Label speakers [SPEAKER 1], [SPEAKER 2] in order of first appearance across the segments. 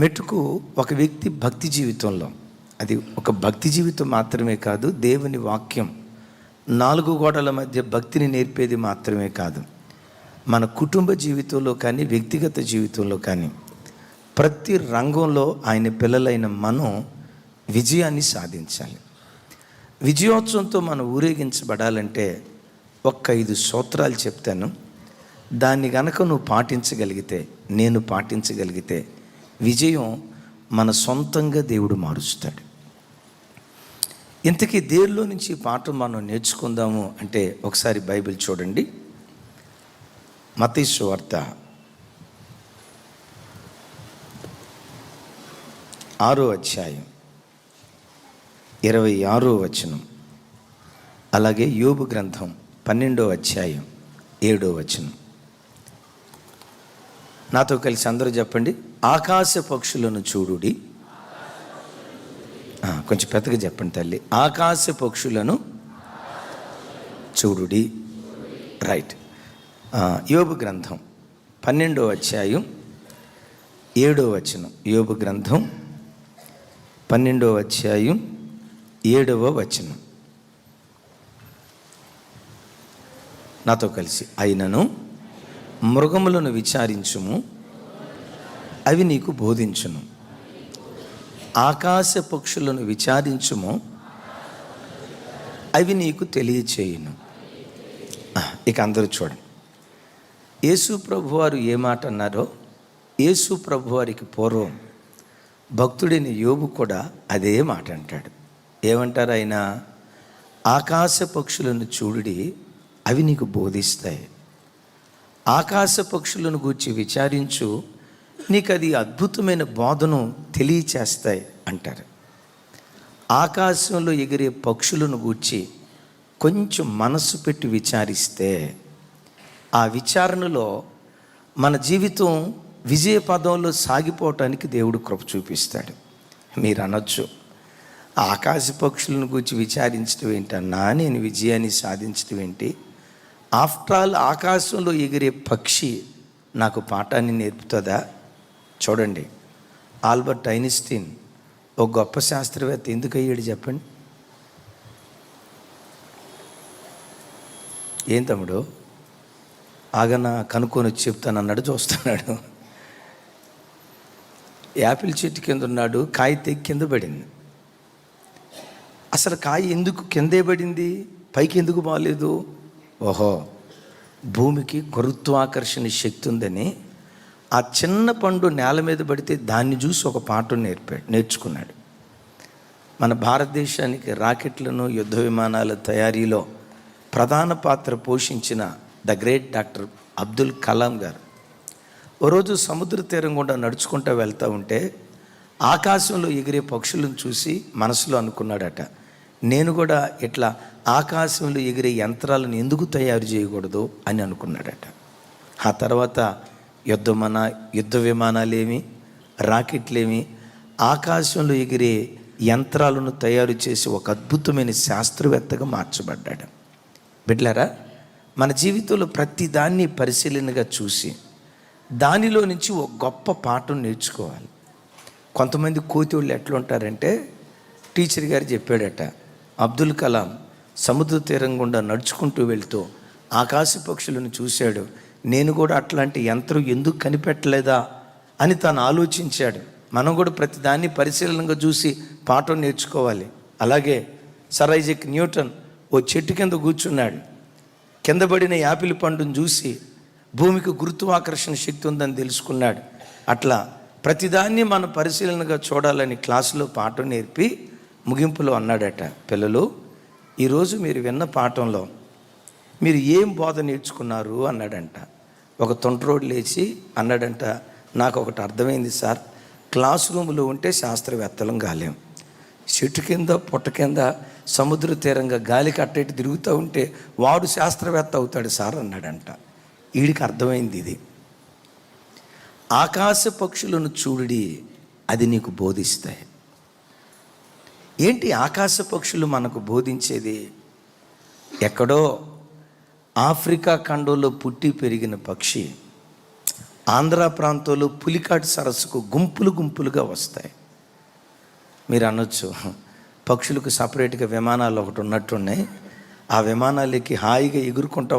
[SPEAKER 1] మెట్టుకు ఒక వ్యక్తి భక్తి జీవితంలో, అది ఒక భక్తి జీవితం మాత్రమే కాదు, దేవుని వాక్యం నాలుగు గోడల మధ్య భక్తిని నేర్పేది మాత్రమే కాదు, మన కుటుంబ జీవితంలో కానీ వ్యక్తిగత జీవితంలో కానీ ప్రతి రంగంలో ఆయన పిల్లలైన మనం విజయాన్ని సాధించాలి. విజయోత్సవంతో మనం ఊరేగించబడాలంటే ఒక్క 5 సూత్రాలు చెప్తాను. దాన్ని గనక నువ్వు పాటించగలిగితే, నేను పాటించగలిగితే విజయం మన సొంతంగా దేవుడు మారుస్తాడు. ఇంతకీ దేనిలో నుంచి ఈ పాఠం మనం నేర్చుకుందాము అంటే ఒకసారి బైబిల్ చూడండి. మత్తయి సువార్త 6వ అధ్యాయం 26వ వచనం, అలాగే యోబు గ్రంథం 12వ అధ్యాయం 7వ వచనం. నాతో కలిసి అందరూ చెప్పండి. ఆకాశ పక్షులను చూడుడి. కొంచెం పెద్దగా చెప్పండి తల్లి. ఆకాశ పక్షులను చూడుడి. రైట్. యోబు గ్రంథం 12వ అధ్యాయం 7వ వచనం. యోబు గ్రంథం 12వ అధ్యాయం 7వ వచనం. నాతో కలిసి, అయినను మృగములను విచారించుము, అవి నీకు బోధించును. ఆకాశ పక్షులను విచారించుము, అవి నీకు తెలియచేయును. ఇక అందరూ చూడండి. యేసు ప్రభువారు ఏ మాట అన్నారో, యేసు ప్రభువారికి పూర్వం భక్తుడైన యోబు కూడా అదే మాట అంటాడు. ఏమంటారు ఆయన? ఆకాశ పక్షులను చూడుడి, అవి నీకు బోధిస్తాయి. ఆకాశ పక్షులను గూర్చి విచారించు, నీకు అది అద్భుతమైన బోధను తెలియచేస్తాయి అంటారు. ఆకాశంలో ఎగిరే పక్షులను గూర్చి కొంచెం మనసు పెట్టి విచారిస్తే ఆ విచారణలో మన జీవితం విజయ పదంలో సాగిపోవటానికి దేవుడు కృప చూపిస్తాడు. మీరు అనొచ్చు, ఆకాశ పక్షులను గూర్చి విచారించడం ఏంటన్నా, నేను విజయాన్ని సాధించడం ఏంటి? ఆఫ్టర్ ఆల్ ఆకాశంలో ఎగిరే పక్షి నాకు పాఠాన్ని నేర్పుతుందా? చూడండి, ఆల్బర్ట్ ఐన్స్టీన్ ఒక గొప్ప శాస్త్రవేత్త ఎందుకు అయ్యాడు చెప్పండి? ఏం తమ్ముడు ఆగనా కనుక్కొని వచ్చి చెప్తాను అన్నాడు. చూస్తున్నాడు, యాపిల్ చెట్టు కింద ఉన్నాడు, కాయ తెగి కింద పడింది. అసలు కాయ ఎందుకు కిందే పడింది, పైకి ఎందుకు బాగాలేదు? ఓహో, భూమికి గురుత్వాకర్షణ శక్తి ఉందని ఆ చిన్న పండు నేల మీద పడితే దాన్ని చూసి ఒక పాఠం నేర్చుకున్నాడు. మన భారతదేశానికి రాకెట్లను, యుద్ధ విమానాల తయారీలో ప్రధాన పాత్ర పోషించిన the great doctor Abdul Kalam గారు ఓ రోజు సముద్ర తీరం గుండా నడుచుకుంటూ వెళ్తూ ఉంటే ఆకాశంలో ఎగిరే పక్షులను చూసి మనసులో అనుకున్నాడట, నేను కూడా ఇట్లా ఆకాశంలో ఎగిరే యంత్రాలను ఎందుకు తయారు చేయకూడదు అని అనుకున్నాడట. ఆ తర్వాత యుద్ధ విమానాలేమి, రాకెట్లేమి, ఆకాశంలో ఎగిరే యంత్రాలను తయారు చేసి ఒక అద్భుతమైన శాస్త్రవేత్తగా మార్చబడ్డాడు. బిడ్డలారా, మన జీవితంలో ప్రతి దాన్ని పరిశీలనగా చూసి దానిలో నుంచి ఒక గొప్ప పాఠం నేర్చుకోవాలి. కొంతమంది కోతివాళ్ళు ఎట్లా ఉంటారంటే, టీచర్ గారు చెప్పాడట, అబ్దుల్ కలాం సముద్ర తీరం గుండా నడుచుకుంటూ వెళ్తూ ఆకాశ పక్షులను చూశాడు, నేను కూడా అట్లాంటి యంత్రం ఎందుకు కనిపెట్టలేదా అని తాను ఆలోచించాడు. మనం కూడా ప్రతి దాన్ని పరిశీలనగా చూసి పాఠం నేర్చుకోవాలి. అలాగే సర్ ఐజాక్ న్యూటన్ ఓ చెట్టు కింద కూర్చున్నాడు, కింద పడిన యాపిల్ పండును చూసి భూమికి గురుత్వాకర్షణ శక్తి ఉందని తెలుసుకున్నాడు. అట్లా ప్రతిదాన్ని మనం పరిశీలనగా చూడాలని క్లాసులో పాఠం నేర్పి ముగింపులో అన్నాడట, పిల్లలు ఈరోజు మీరు విన్న పాఠంలో మీరు ఏం బోధ నేర్చుకున్నారు అన్నాడంట. ఒక తొంటరోడు లేచి అన్నాడంట, నాకు ఒకటి అర్థమైంది సార్, క్లాస్ రూమ్లో ఉంటే శాస్త్రవేత్తలం కాలేం, చెట్టు కింద పుట్ట కింద సముద్ర తీరంగా గాలికి అట్టేటి తిరుగుతూ ఉంటే వాడు శాస్త్రవేత్త అవుతాడు సార్ అన్నాడంట. వీడికి అర్థమైంది ఇది. ఆకాశ పక్షులను చూడుడి, అది నీకు బోధిస్తాయి. ఏంటి ఆకాశ పక్షులు మనకు బోధించేది? ఎక్కడో ఆఫ్రికా ఖండంలో పుట్టి పెరిగిన పక్షి ఆంధ్ర ప్రాంతంలో పులికాట్ సరస్సుకు గుంపులు గుంపులుగా వస్తాయి. మీరు అనొచ్చు, పక్షులకు సపరేట్గా విమానాలు ఒకటి ఉన్నట్టున్నాయి, ఆ విమానాలకి హాయిగా ఎగురుకుంటూ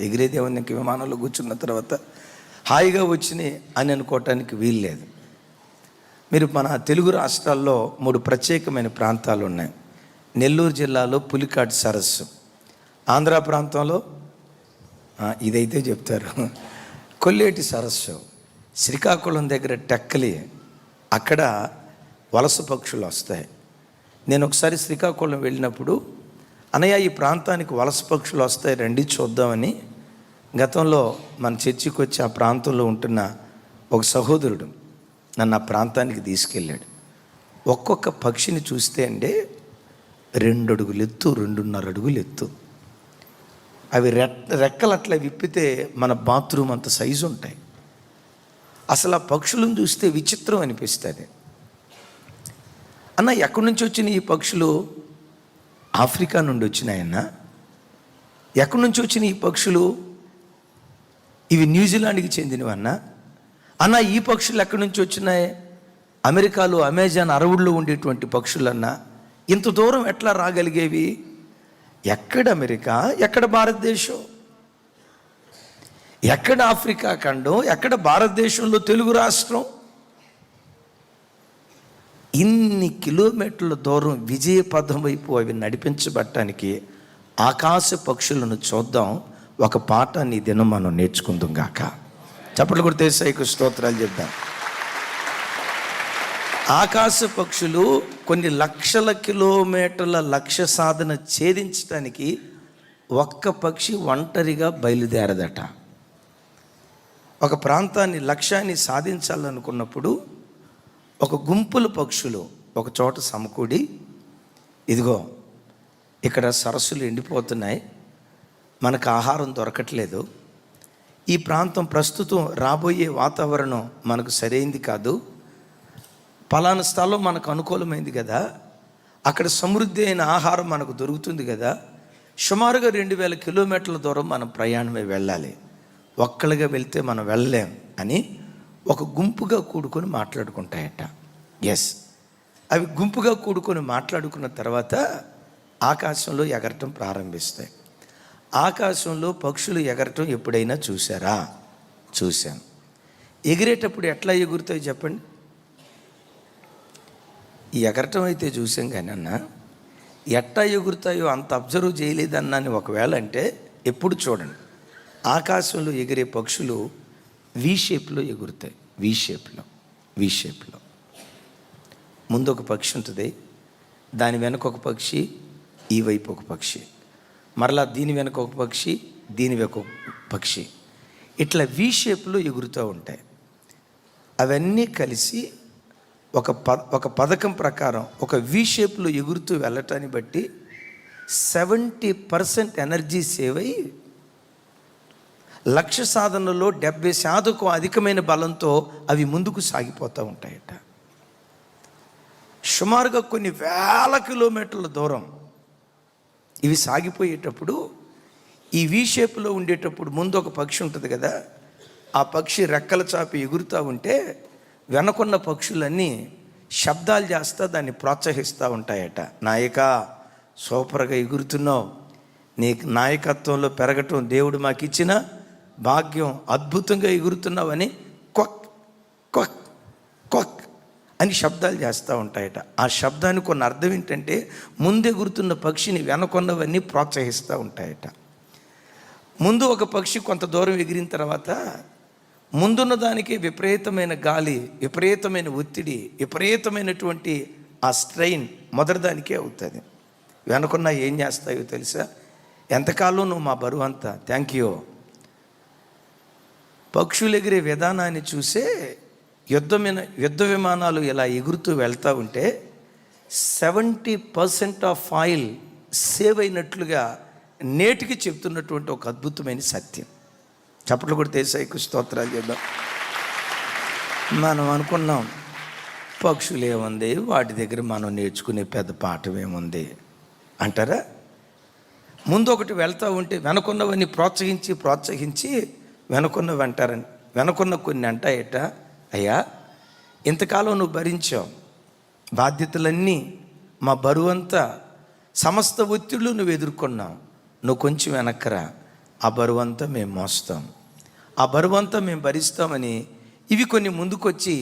[SPEAKER 1] ఎగిరేదేమన్నా విమానాల్లో కూర్చున్న తర్వాత హాయిగా వచ్చినాయి అని అనుకోవటానికి వీలు లేదు. మీరు మన తెలుగు రాష్ట్రాల్లో 3 ప్రత్యేకమైన ప్రాంతాలు ఉన్నాయి. నెల్లూరు జిల్లాలో పులికాట్ సరస్సు, ఆంధ్ర ప్రాంతంలో ఇదైతే చెప్తారు కొల్లేటి సరస్సు, శ్రీకాకుళం దగ్గర టెక్కలి, అక్కడ వలస పక్షులు వస్తాయి. నేను ఒకసారి శ్రీకాకుళం వెళ్ళినప్పుడు, అన్నయ్య ఈ ప్రాంతానికి వలస పక్షులు వస్తాయి రండి చూద్దామని గతంలో మన చర్చికి వచ్చి ఆ ప్రాంతంలో ఉంటున్న ఒక సహోదరుడు నన్ను ఆ ప్రాంతానికి తీసుకెళ్ళాడు. ఒక్కొక్క పక్షిని చూస్తే అంటే 2 అడుగులు ఎత్తు, 2.5 అడుగులు ఎత్తు. అవి రెక్కలు అట్లా విప్పితే మన బాత్రూమ్ అంత సైజు ఉంటాయి. అసలు ఆ పక్షులను చూస్తే విచిత్రం అనిపిస్తుంది. అన్న ఎక్కడి నుంచి వచ్చిన ఈ పక్షులు? ఆఫ్రికా నుండి వచ్చినాయన్న. ఎక్కడి నుంచి వచ్చిన ఈ పక్షులు? ఇవి న్యూజిలాండ్కి చెందినవన్నా. అన్న ఈ పక్షులు ఎక్కడి నుంచి వచ్చినాయి? అమెరికాలో అమెజాన్ అడవుల్లో ఉండేటువంటి పక్షులన్నా. ఇంత దూరం ఎట్లా రాగలిగేవి? ఎక్కడ అమెరికా, ఎక్కడ భారతదేశం, ఎక్కడ ఆఫ్రికా ఖండం, ఎక్కడ భారతదేశంలో తెలుగు రాష్ట్రం? ఇన్ని కిలోమీటర్ల దూరం విజయపథం వైపు అవి నడిపించబడటానికి ఆకాశ పక్షులను చూద్దాం. ఒక పాఠాన్ని ఈ దినం మనం నేర్చుకుందాం గాక. చప్పట్లు కొడితే యేసయ్యకు స్తోత్రాలు చెప్దాం. ఆకాశ పక్షులు కొన్ని లక్షల కిలోమీటర్ల లక్ష్య సాధన ఛేదించడానికి ఒక్క పక్షి ఒంటరిగా బయలుదేరదట. ఒక ప్రాంతాన్ని లక్ష్యాన్ని సాధించాలనుకున్నప్పుడు ఒక గుంపుల పక్షులు ఒక చోట సమకూడి, ఇదిగో ఇక్కడ సరస్సులు ఎండిపోతున్నాయి, మనకు ఆహారం దొరకట్లేదు, ఈ ప్రాంతం ప్రస్తుతం రాబోయే వాతావరణం మనకు సరైంది కాదు, పలానా స్థలం మనకు అనుకూలమైంది కదా, అక్కడ సమృద్ధి అయిన ఆహారం మనకు దొరుకుతుంది కదా, సుమారుగా 2000 కిలోమీటర్ల దూరం మనం ప్రయాణమై వెళ్ళాలి, ఒక్కళ్ళగా వెళ్తే మనం వెళ్ళలేం అని ఒక గుంపుగా కూడుకొని మాట్లాడుకుంటాయట. ఎస్, అవి గుంపుగా కూడుకొని మాట్లాడుకున్న తర్వాత ఆకాశంలో ఎగరటం ప్రారంభిస్తాయి. ఆకాశంలో పక్షులు ఎగరటం ఎప్పుడైనా చూసారా? చూశాను. ఎగిరేటప్పుడు ఎట్లా ఎగురుతాయి చెప్పండి? ఈ ఎగరటం అయితే చూసాం కానీ అన్న, ఎట్లా ఎగురుతాయో అంత అబ్జర్వ్ చేయలేదన్నాని ఒకవేళ అంటే ఎప్పుడు చూడండి, ఆకాశంలో ఎగిరే పక్షులు వి షేప్లో ఎగురుతాయి. వి షేప్లో ముందు ఒక పక్షి ఉంటుంది, దాని వెనక ఒక పక్షి, ఈ వైపు ఒక పక్షి, మరలా దీని వెనక ఒక పక్షి, దీని వెనక ఒక పక్షి, ఇట్లా వి షేప్లో ఎగురుతూ ఉంటాయి. అవన్నీ కలిసి ఒక పథకం ప్రకారం ఒక వి షేప్లో ఎగురుతూ వెళ్ళటాన్ని బట్టి 70% ఎనర్జీ సేవ్ అయ్యి లక్ష్య సాధనలో 70% అధికమైన బలంతో అవి ముందుకు సాగిపోతూ ఉంటాయట. సుమారుగా కొన్ని వేల కిలోమీటర్ల దూరం ఇవి సాగిపోయేటప్పుడు ఈ వి షేప్లో ఉండేటప్పుడు ముందు ఒక పక్షి ఉంటుంది కదా, ఆ పక్షి రెక్కల చాపి ఎగురుతూ ఉంటే వెనకున్న పక్షులన్నీ శబ్దాలు చేస్తూ దాన్ని ప్రోత్సహిస్తూ ఉంటాయట. నాయక, సూపర్గా ఎగురుతున్నావు, నీ నాయకత్వంలో పెరగటం దేవుడు మాకు ఇచ్చిన భాగ్యం, అద్భుతంగా ఎగురుతున్నావని క్వక్ క్వక్ క్వక్ అని శబ్దాలు చేస్తూ ఉంటాయట. ఆ శబ్దానికి కొన్ని అర్థం ఏంటంటే ముందు ఎగురుతున్న పక్షిని వెనకొన్నవన్నీ ప్రోత్సహిస్తూ ఉంటాయట. ముందు ఒక పక్షి కొంత దూరం ఎగిరిన తర్వాత ముందున్న దానికి విపరీతమైన గాలి, విపరీతమైన ఒత్తిడి, విపరీతమైనటువంటి ఆ స్ట్రెయిన్ మొదటి దానికే అవుతుంది. వెనుకున్న ఏం చేస్తాయో తెలుసా? ఎంతకాలం నువ్వు మా బరువు అంతా, థ్యాంక్ యూ. పక్షులు ఎగిరే విధానాన్ని చూసే యుద్ధ విమానాలు ఇలా ఎగురుతూ వెళ్తూ ఉంటే 70% ఆఫ్ ఆయిల్ సేవ్ అయినట్లుగా నేటికి చెప్తున్నటువంటి ఒక అద్భుతమైన సత్యం. చప్పట్లు కూడా యేసయ్యకు స్తోత్రాలు చేద్దాం. మనం అనుకున్నాం పక్షులు ఏముంది, వాటి దగ్గర మనం నేర్చుకునే పెద్ద పాఠం ఏముంది అంటారా? ముందు ఒకటి వెళ్తూ ఉంటే వెనకున్నవన్నీ ప్రోత్సహించి వెనకున్నవి వెనకున్న కొన్ని అంటాయట, అయ్యా ఇంతకాలం నువ్వు భరించావు, బాధ్యతలన్నీ, మా బరువంతా, సమస్త ఒత్తిళ్ళు నువ్వు ఎదుర్కొన్నావు, నువ్వు కొంచెం వెనక్కరా, ఆ బరువంతా మేము మోస్తాం, ఆ బరువంతా మేము భరిస్తామని ఇవి కొన్ని ముందుకొచ్చి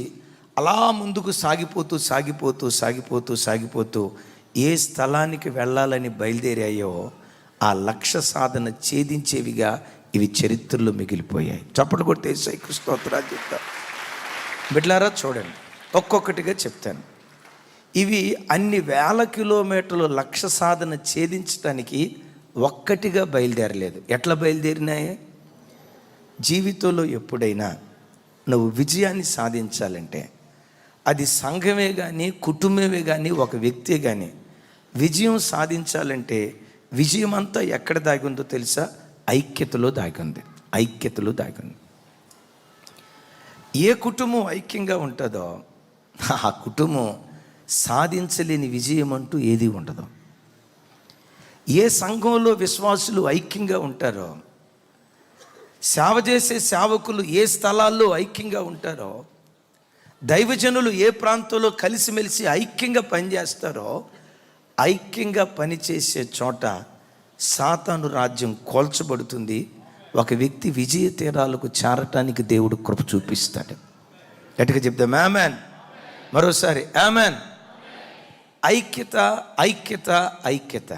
[SPEAKER 1] అలా ముందుకు సాగిపోతూ సాగిపోతూ సాగిపోతూ సాగిపోతూ ఏ స్థలానికి వెళ్ళాలని బయలుదేరాయో ఆ లక్ష్య సాధన ఛేదించేవిగా ఇవి చరిత్రలో మిగిలిపోయాయి. చప్పట్లు కొట్టి యేసయ్యకు స్తోత్రాలు చెప్తాను. బిడ్డలారా చూడండి, ఒక్కొక్కటిగా చెప్తాను. ఇవి అన్ని వేల కిలోమీటర్లు లక్ష్య సాధన ఛేదించడానికి ఒక్కటిగా బయలుదేరలేదు. ఎట్లా బయలుదేరినాయి? జీవితంలో ఎప్పుడైనా నువ్వు విజయాన్ని సాధించాలంటే అది సంఘమే కానీ, కుటుంబమే కానీ, ఒక వ్యక్తే కానీ విజయం సాధించాలంటే విజయం అంతా ఎక్కడ దాగి ఉందో తెలుసా? ఐక్యతలో దాగి ఉంది. ఐక్యతలో దాగి ఉంది. ఏ కుటుంబం ఐక్యంగా ఉంటుందో ఆ కుటుంబం సాధించలేని విజయం అంటూ ఏది ఉండదు. ఏ సంఘంలో విశ్వాసులు ఐక్యంగా ఉంటారో, సేవ చేసే సేవకులు ఏ స్థలాల్లో ఐక్యంగా ఉంటారో, దైవజనులు ఏ ప్రాంతంలో కలిసిమెలిసి ఐక్యంగా పనిచేస్తారో, ఐక్యంగా పనిచేసే చోట సాతాను రాజ్యం కోల్చబడుతుంది. ఒక వ్యక్తి విజయ తీరాలకు చేరటానికి దేవుడు కృప చూపిస్తాడు. గట్టిగా చెప్దాం ఆమెన్. మరోసారి ఆమెన్. ఐక్యత, ఐక్యత, ఐక్యత.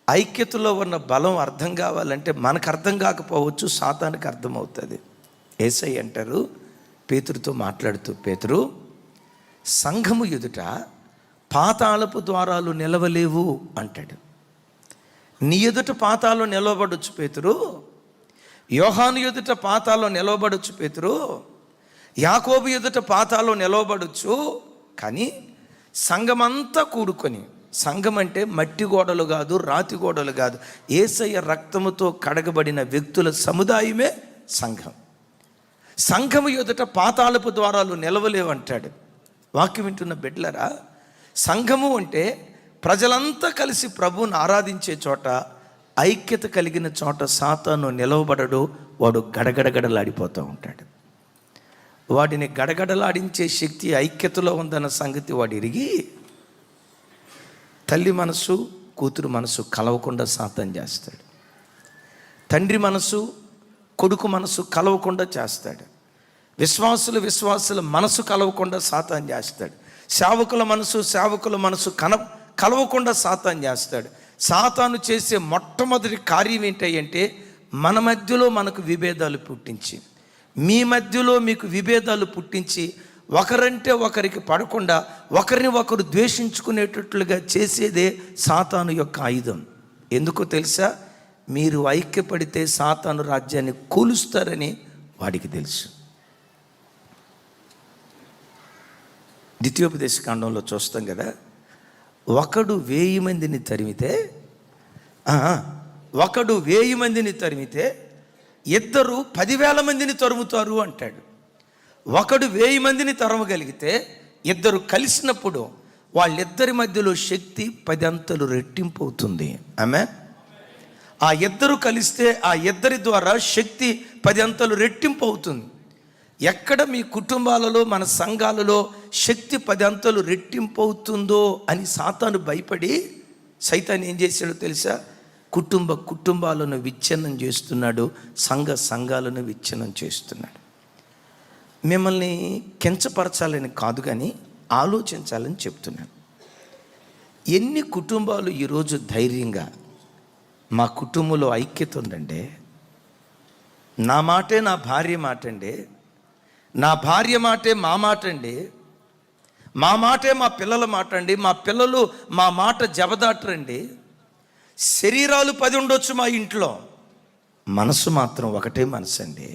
[SPEAKER 1] ఐక్యతలో ఉన్న బలం అర్థం కావాలంటే మనకు అర్థం కాకపోవచ్చు, సాతానికి అర్థమవుతుంది. యేసయ్య అంటారు పేతురుతో మాట్లాడుతూ, పేతురు, సంఘము ఎదుట పాతాళపు ద్వారాలు నిలవలేవు అంటాడు. నీ ఎదుట పాతాళం నిలవబడొచ్చు పేతురు, యోహాను ఎదుట పాతాళం నిలవబడొచ్చు పేతురు, యాకోబు ఎదుట పాతాళం నిలవబడొచ్చు, కానీ సంఘమంతా కూడుకొని, సంఘం అంటే మట్టి గోడలు కాదు, రాతి గోడలు కాదు, యేసయ్య రక్తముతో కడగబడిన వ్యక్తుల సముదాయమే సంఘం. సంఘము ఎదుట పాతాళపు ద్వారాలు నిలవలేవంటాడు. వాక్యం వింటున్న బిడ్డలారా, సంఘము అంటే ప్రజలంతా కలిసి ప్రభువుని ఆరాధించే చోట, ఐక్యత కలిగిన చోట సాతాను నిలవబడడు. వాడు గడగడగడలాడిపోతూ ఉంటాడు. వాడిని గడగడలాడించే శక్తి ఐక్యతలో ఉందన్న సంగతి వాడు ఎరిగి తల్లి మనసు, కూతురు మనసు కలవకుండా సాతాను చేస్తాడు. తండ్రి మనసు, కొడుకు మనసు కలవకుండా చేస్తాడు. విశ్వాసుల మనసు కలవకుండా సాతాను చేస్తాడు. సేవకుల మనసు కలవకుండా సాతాను చేస్తాడు. సాతాను చేసే మొట్టమొదటి కార్యం ఏంటంటే మన మధ్యలో మనకు విభేదాలు పుట్టించి, మీ మధ్యలో మీకు విభేదాలు పుట్టించి, ఒకరంటే ఒకరికి పడకుండా ఒకరిని ఒకరు ద్వేషించుకునేటట్లుగా చేసేదే సాతాను యొక్క ఆయుధం. ఎందుకో తెలుసా? మీరు ఐక్యపడితే సాతాను రాజ్యాన్ని కూలుస్తారని వాడికి తెలుసు. ద్వితీయోపదేశ కాండంలో చూస్తాం కదా, ఒకడు 1000 మందిని తరిమితే ఇద్దరు 10,000 మందిని తరుముతారు అంటాడు. ఒకడు 1000 మందిని తరమగలిగితే ఇద్దరు కలిసినప్పుడు వాళ్ళిద్దరి మధ్యలో శక్తి 10 అంతలు రెట్టింపు అవుతుంది. ఆమె ఆ ఇద్దరు కలిస్తే ఆ ఇద్దరి ద్వారా శక్తి 10 అంతలు రెట్టింపు అవుతుంది. ఎక్కడ మీ కుటుంబాలలో, మన సంఘాలలో శక్తి 10 అంతలు రెట్టింపు అవుతుందో అని సాతాను భయపడి సైతాను ఏం చేశాడో తెలుసా? కుటుంబాలను విచ్ఛిన్నం చేస్తున్నాడు, సంఘాలను విచ్ఛిన్నం చేస్తున్నాడు. మిమ్మల్ని కించపరచాలని కాదు, కానీ ఆలోచించాలని చెప్తున్నాను. ఎన్ని కుటుంబాలు ఈరోజు ధైర్యంగా మా కుటుంబంలో ఐక్యత ఉందండి, నా మాటే నా భార్య మాట అండి, నా భార్య మాటే మా మాట అండి, మా మాటే మా పిల్లల మాట అండి, మా పిల్లలు మా మాట జబదాటరండి. శరీరాలు 10 ఉండొచ్చు మా ఇంట్లో, మనసు మాత్రం ఒకటే మనసు అండి.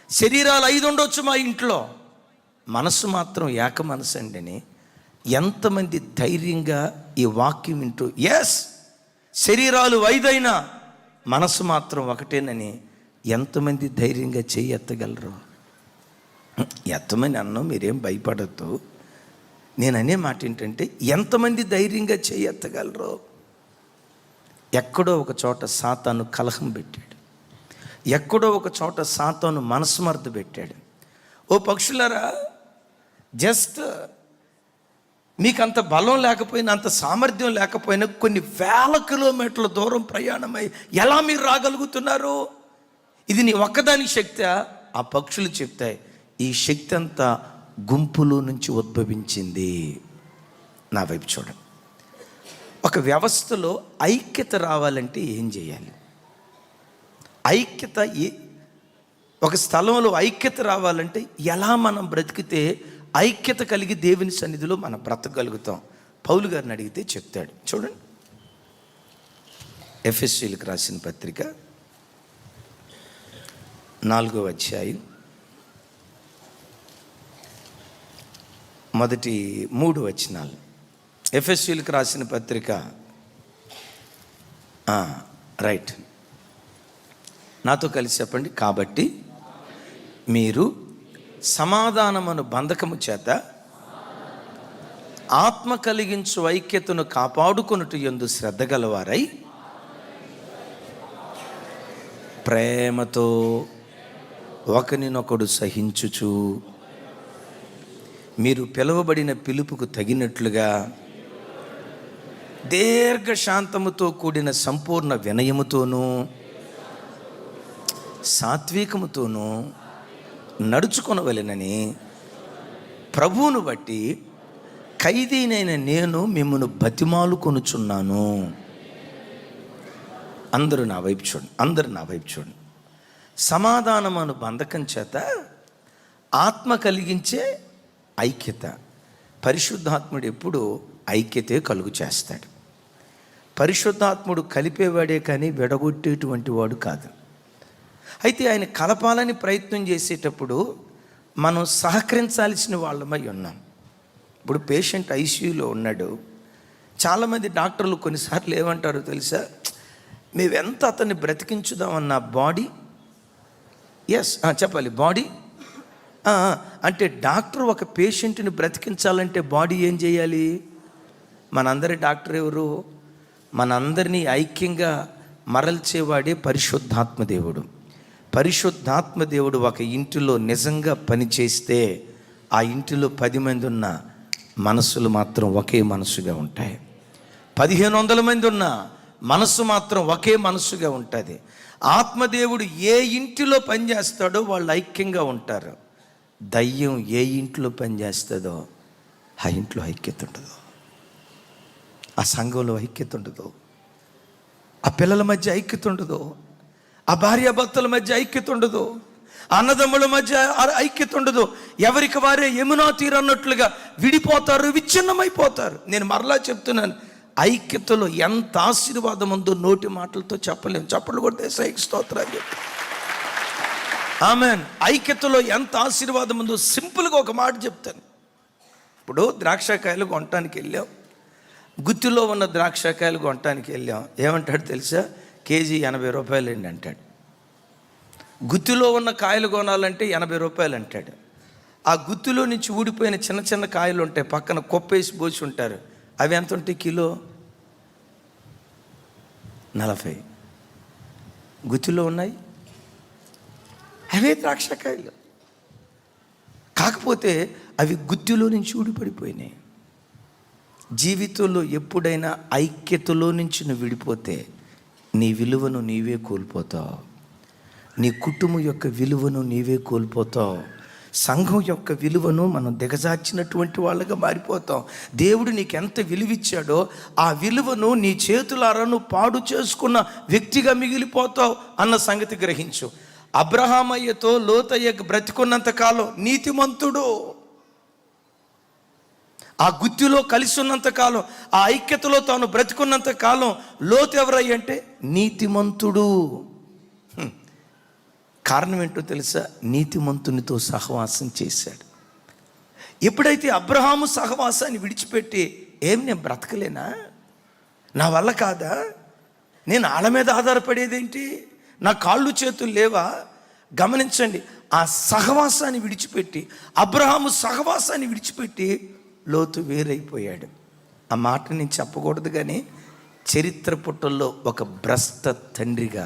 [SPEAKER 1] శరీరాలు 5 ఉండొచ్చు మా ఇంట్లో, మనసు మాత్రం ఏక మనసు అండి అని ఎంతమంది ధైర్యంగా ఈ వాక్యం వింటూ, ఎస్ శరీరాలు 5 అయినా మనసు మాత్రం ఒకటేనని ఎంతమంది ధైర్యంగా చెయ్యి ఎత్తగలరు? ఎత్తమని అన్నాం, మీరేం భయపడద్దు. నేను అనే మాట ఏంటంటే, ఎంతమంది ధైర్యంగా చెయ్యి ఎత్తగలరు? ఎక్కడో ఒక చోట సాతాను కలహం పెట్టాడు. ఎక్కడో ఒక చోట సాతాను మనస్మర్థ పెట్టాడు. ఓ పక్షులారా, జస్ట్ మీకు అంత బలం లేకపోయినా, అంత సామర్థ్యం లేకపోయినా కొన్ని వేల కిలోమీటర్ల దూరం ప్రయాణమై ఎలా మీరు రాగలుగుతున్నారు? ఇది నీ ఒక్కదాని శక్తి? ఆ పక్షులు చెప్తాయి, ఈ శక్తి అంతా గుంపులో నుంచి ఉద్భవించింది. నా వైపు చూడండి. ఒక వ్యవస్థలో ఐక్యత రావాలంటే ఏం చేయాలి? ఐక్యత ఒక స్థలంలో ఐక్యత రావాలంటే ఎలా మనం బ్రతికితే ఐక్యత కలిగి దేవుని సన్నిధిలో మనం బ్రతకగలుగుతాం? పౌలు గారిని అడిగితే చెప్తాడు. చూడండి, ఎఫెసీయులకు రాసిన పత్రిక 4వ అధ్యాయం మొదటి 3 వచనాలు. ఎఫెసీయులకు రాసిన పత్రిక రైట్, నాతో కలిసి చెప్పండి. కాబట్టి మీరు సమాధానమును బంధకము చేత ఆత్మ కలిగించు ఐక్యతను కాపాడుకొనుట యందు శ్రద్ధ గలవారై ప్రేమతో ఒకరినొకడు సహించుచు మీరు పిలువబడిన పిలుపుకు తగినట్లుగా దీర్ఘశాంతముతో కూడిన సంపూర్ణ వినయముతోనూ సాత్వికముతోనూ నడుచుకొనవలెనని ప్రభువును బట్టి ఖైదీనైన నేను మిమ్మల్ని బతిమాలుకొనుచున్నాను. అందరూ నా వైపు చూడండి. సమాధానమును బంధకం చేత ఆత్మ కలిగించే ఐక్యత. పరిశుద్ధాత్ముడు ఎప్పుడు ఐక్యతే కలుగు చేస్తాడు. పరిశుద్ధాత్ముడు కలిపేవాడే కానీ విడగొట్టేటువంటి వాడు కాదు. అయితే ఆయన కలపాలని ప్రయత్నం చేసేటప్పుడు మనం సహకరించాల్సిన వాళ్ళమై ఉన్నాం. ఇప్పుడు పేషెంట్ ఐసీయూలో ఉన్నాడు. చాలామంది డాక్టర్లు కొన్నిసార్లు ఏమంటారో తెలుసా, మేమెంత అతన్ని బ్రతికించుదామన్న బాడీ చెప్పాలి. బాడీ అంటే డాక్టర్ ఒక పేషెంట్ని బ్రతికించాలంటే బాడీ ఏం చేయాలి? మనందరి డాక్టర్ ఎవరు? మనందరినీ ఐక్యంగా మరల్చేవాడే పరిశుద్ధాత్మ దేవుడు. పరిశుద్ధాత్మ దేవుడు ఒక ఇంటిలో నిజంగా పనిచేస్తే ఆ ఇంటిలో 10 మంది ఉన్న మనసులు మాత్రం ఒకే మనసుగా ఉంటాయి. 1500 మంది ఉన్న మనసు మాత్రం ఒకే మనసుగా ఉంటుంది. ఆత్మదేవుడు ఏ ఇంటిలో పనిచేస్తాడో వాళ్ళు ఐక్యంగా ఉంటారు. దయ్యం ఏ ఇంట్లో పనిచేస్తుందో ఆ ఇంట్లో ఐక్యత ఉండదు, ఆ సంఘంలో ఐక్యత ఉండదు, ఆ పిల్లల మధ్య ఐక్యత ఉండదు, ఆ భార్యాభర్తల మధ్య ఐక్యత ఉండదు, అన్నదమ్ముల మధ్య ఐక్యత ఉండదు. ఎవరికి వారే యమునా తీరు అన్నట్లుగా విడిపోతారు, విచ్ఛిన్నమైపోతారు. నేను మరలా చెప్తున్నాను, ఐక్యతలో ఎంత ఆశీర్వాదం ఉందో నోటి మాటలతో చెప్పలేము. చప్పట్లు కొడితే సైకి స్తోత్రాలు చెప్పి ఆమేన్. ఐక్యతలో ఎంత ఆశీర్వాదం ఉందో సింపుల్గా ఒక మాట చెప్తాను. ఇప్పుడు ద్రాక్షకాయలు కొనటానికి వెళ్ళాం, గుత్తిలో ఉన్న ద్రాక్షకాయలు కొనటానికి వెళ్ళాం. ఏమంటాడు తెలుసా? కేజీ 80 రూపాయలండి అంటాడు. గుత్తిలో ఉన్న కాయలు కొనాలంటే 80 రూపాయలు అంటాడు. ఆ గుత్తిలో నుంచి ఊడిపోయిన చిన్న చిన్న కాయలు ఉంటాయి, పక్కన కొప్పేసి పోసి ఉంటారు. అవి ఎంత ఉంటాయి? కిలో 40. గుత్తిలో ఉన్నాయి అవే ద్రాక్షకాయలు. కాకపోతే అవి గుత్తిలో నుంచి ఊడిపడిపోయినాయి. జీవితంలో ఎప్పుడైనా ఐక్యతలో నుంచి నువ్వు విడిపోతే నీ విలువను నీవే కోల్పోతావు. నీ కుటుంబం యొక్క విలువను నీవే కోల్పోతావు. సంఘం యొక్క విలువను మనం దిగజార్చినటువంటి వాళ్ళగా మారిపోతాం. దేవుడు నీకు ఎంత విలువిచ్చాడో ఆ విలువను నీ చేతులారా నువ్వు పాడు చేసుకున్న వ్యక్తిగా మిగిలిపోతావు అన్న సంగతి గ్రహించు. అబ్రహామయ్యతో లోతయ్య బ్రతికున్నంత కాలం నీతిమంతుడు, ఆ గుత్తిలో కలిసి ఉన్నంత కాలం, ఆ ఐక్యతలో తాను బ్రతికున్నంత కాలం లోతు ఎవరయ్య అంటే నీతిమంతుడు. కారణం ఏంటో తెలుసా? నీతిమంతునితో సహవాసం చేశాడు. ఎప్పుడైతే అబ్రహాము సహవాసాన్ని విడిచిపెట్టి నేను బ్రతకలేనా, నా వల్ల కాదా, నేను వాళ్ళ మీద ఆధారపడేదేంటి, నా కాళ్ళు చేతులు లేవా? గమనించండి, ఆ సహవాసాన్ని విడిచిపెట్టి, అబ్రహాము సహవాసాన్ని విడిచిపెట్టి లోతు వేరైపోయాడు. ఆ మాట నేను చెప్పకూడదు కానీ చరిత్ర పుటల్లో ఒక భ్రష్ట తండ్రిగా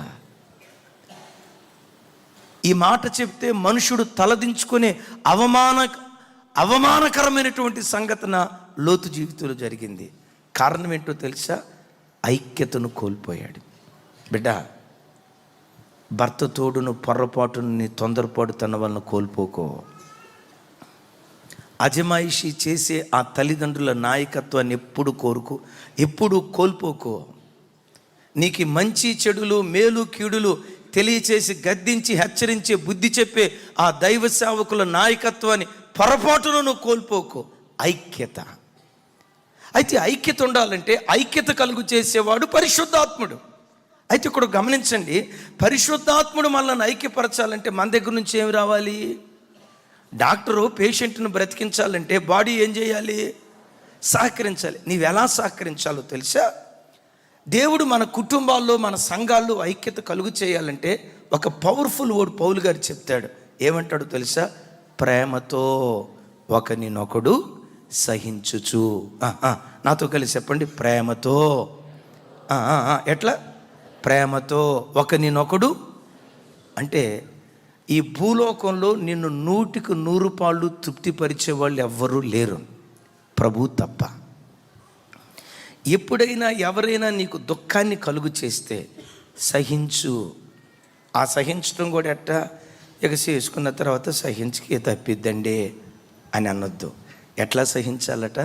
[SPEAKER 1] ఈ మాట చెప్తే మనుషుడు తలదించుకునే అవమానకరమైనటువంటి సంఘటన లోతు జీవితంలో జరిగింది. కారణం ఏంటో తెలుసా? ఐక్యతను కోల్పోయాడు. బిడ్డ, భర్త తోడును పొర్రపాటుని తొందరపాటుతనం వలన కోల్పోకో. అజమాయిషి చేసే ఆ తల్లిదండ్రుల నాయకత్వాన్ని ఎప్పుడు కోల్పోకో. నీకు మంచి చెడులు, మేలు కీడులు తెలియచేసి గద్దించి హెచ్చరించే బుద్ధి చెప్పే ఆ దైవ సేవకుల నాయకత్వాన్ని పొరపాటును నువ్వు కోల్పోకో. ఐక్యత. అయితే ఐక్యత ఉండాలంటే ఐక్యత కలుగు చేసేవాడు పరిశుద్ధాత్ముడు. అయితే ఇక్కడ గమనించండి, పరిశుద్ధాత్ముడు మనల్ని ఐక్యపరచాలంటే మన దగ్గర నుంచి ఏమి రావాలి? డాక్టరు పేషెంట్ను బ్రతికించాలంటే బాడీ ఏం చేయాలి? సహకరించాలి. నీవు ఎలా సహకరించాలో తెలుసా? దేవుడు మన కుటుంబాల్లో, మన సంఘాల్లో ఐక్యత కలుగు చేయాలంటే ఒక పవర్ఫుల్ వర్డ్ పౌలు గారు చెప్తాడు. ఏమంటాడు తెలుసా? ప్రేమతో ఒకరినొకడు సహించుచు. నాతో కలిసి చెప్పండి, ప్రేమతో. ఎట్లా? ప్రేమతో ఒకరినొకడు. అంటే ఈ భూలోకంలో నిన్ను 100కు 100 తృప్తిపరిచే వాళ్ళు ఎవ్వరూ లేరు, ప్రభు తప్ప. ఎప్పుడైనా ఎవరైనా నీకు దుఃఖాన్ని కలుగు చేస్తే సహించు. ఆ సహించడం కూడా ఎట్టా? ఇక చేసుకున్న తర్వాత సహించుకే తప్పిద్దండి అని అనొద్దు. ఎట్లా సహించాలట?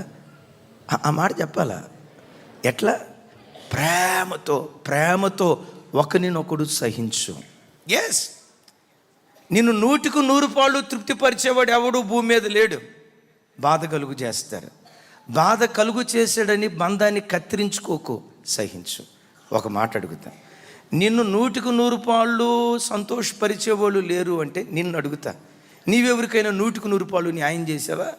[SPEAKER 1] ఆ మాట చెప్పాలా? ఎట్లా? ప్రేమతో ఒకరినొకడు సహించు. ఎస్, నిన్ను 100కు 100 తృప్తిపరిచేవాడు ఎవడు భూమి మీద లేడు. బాధ కలుగు చేస్తారు. బాధ కలుగు చేసాడని బంధాన్ని కత్తిరించుకోకు, సహించు. ఒక మాట అడుగుతా, నిన్ను 100కు 100 సంతోషపరిచేవాళ్ళు లేరు అంటే నిన్ను అడుగుతా, నీవెవరికైనా 100కు 100 న్యాయం చేసావా?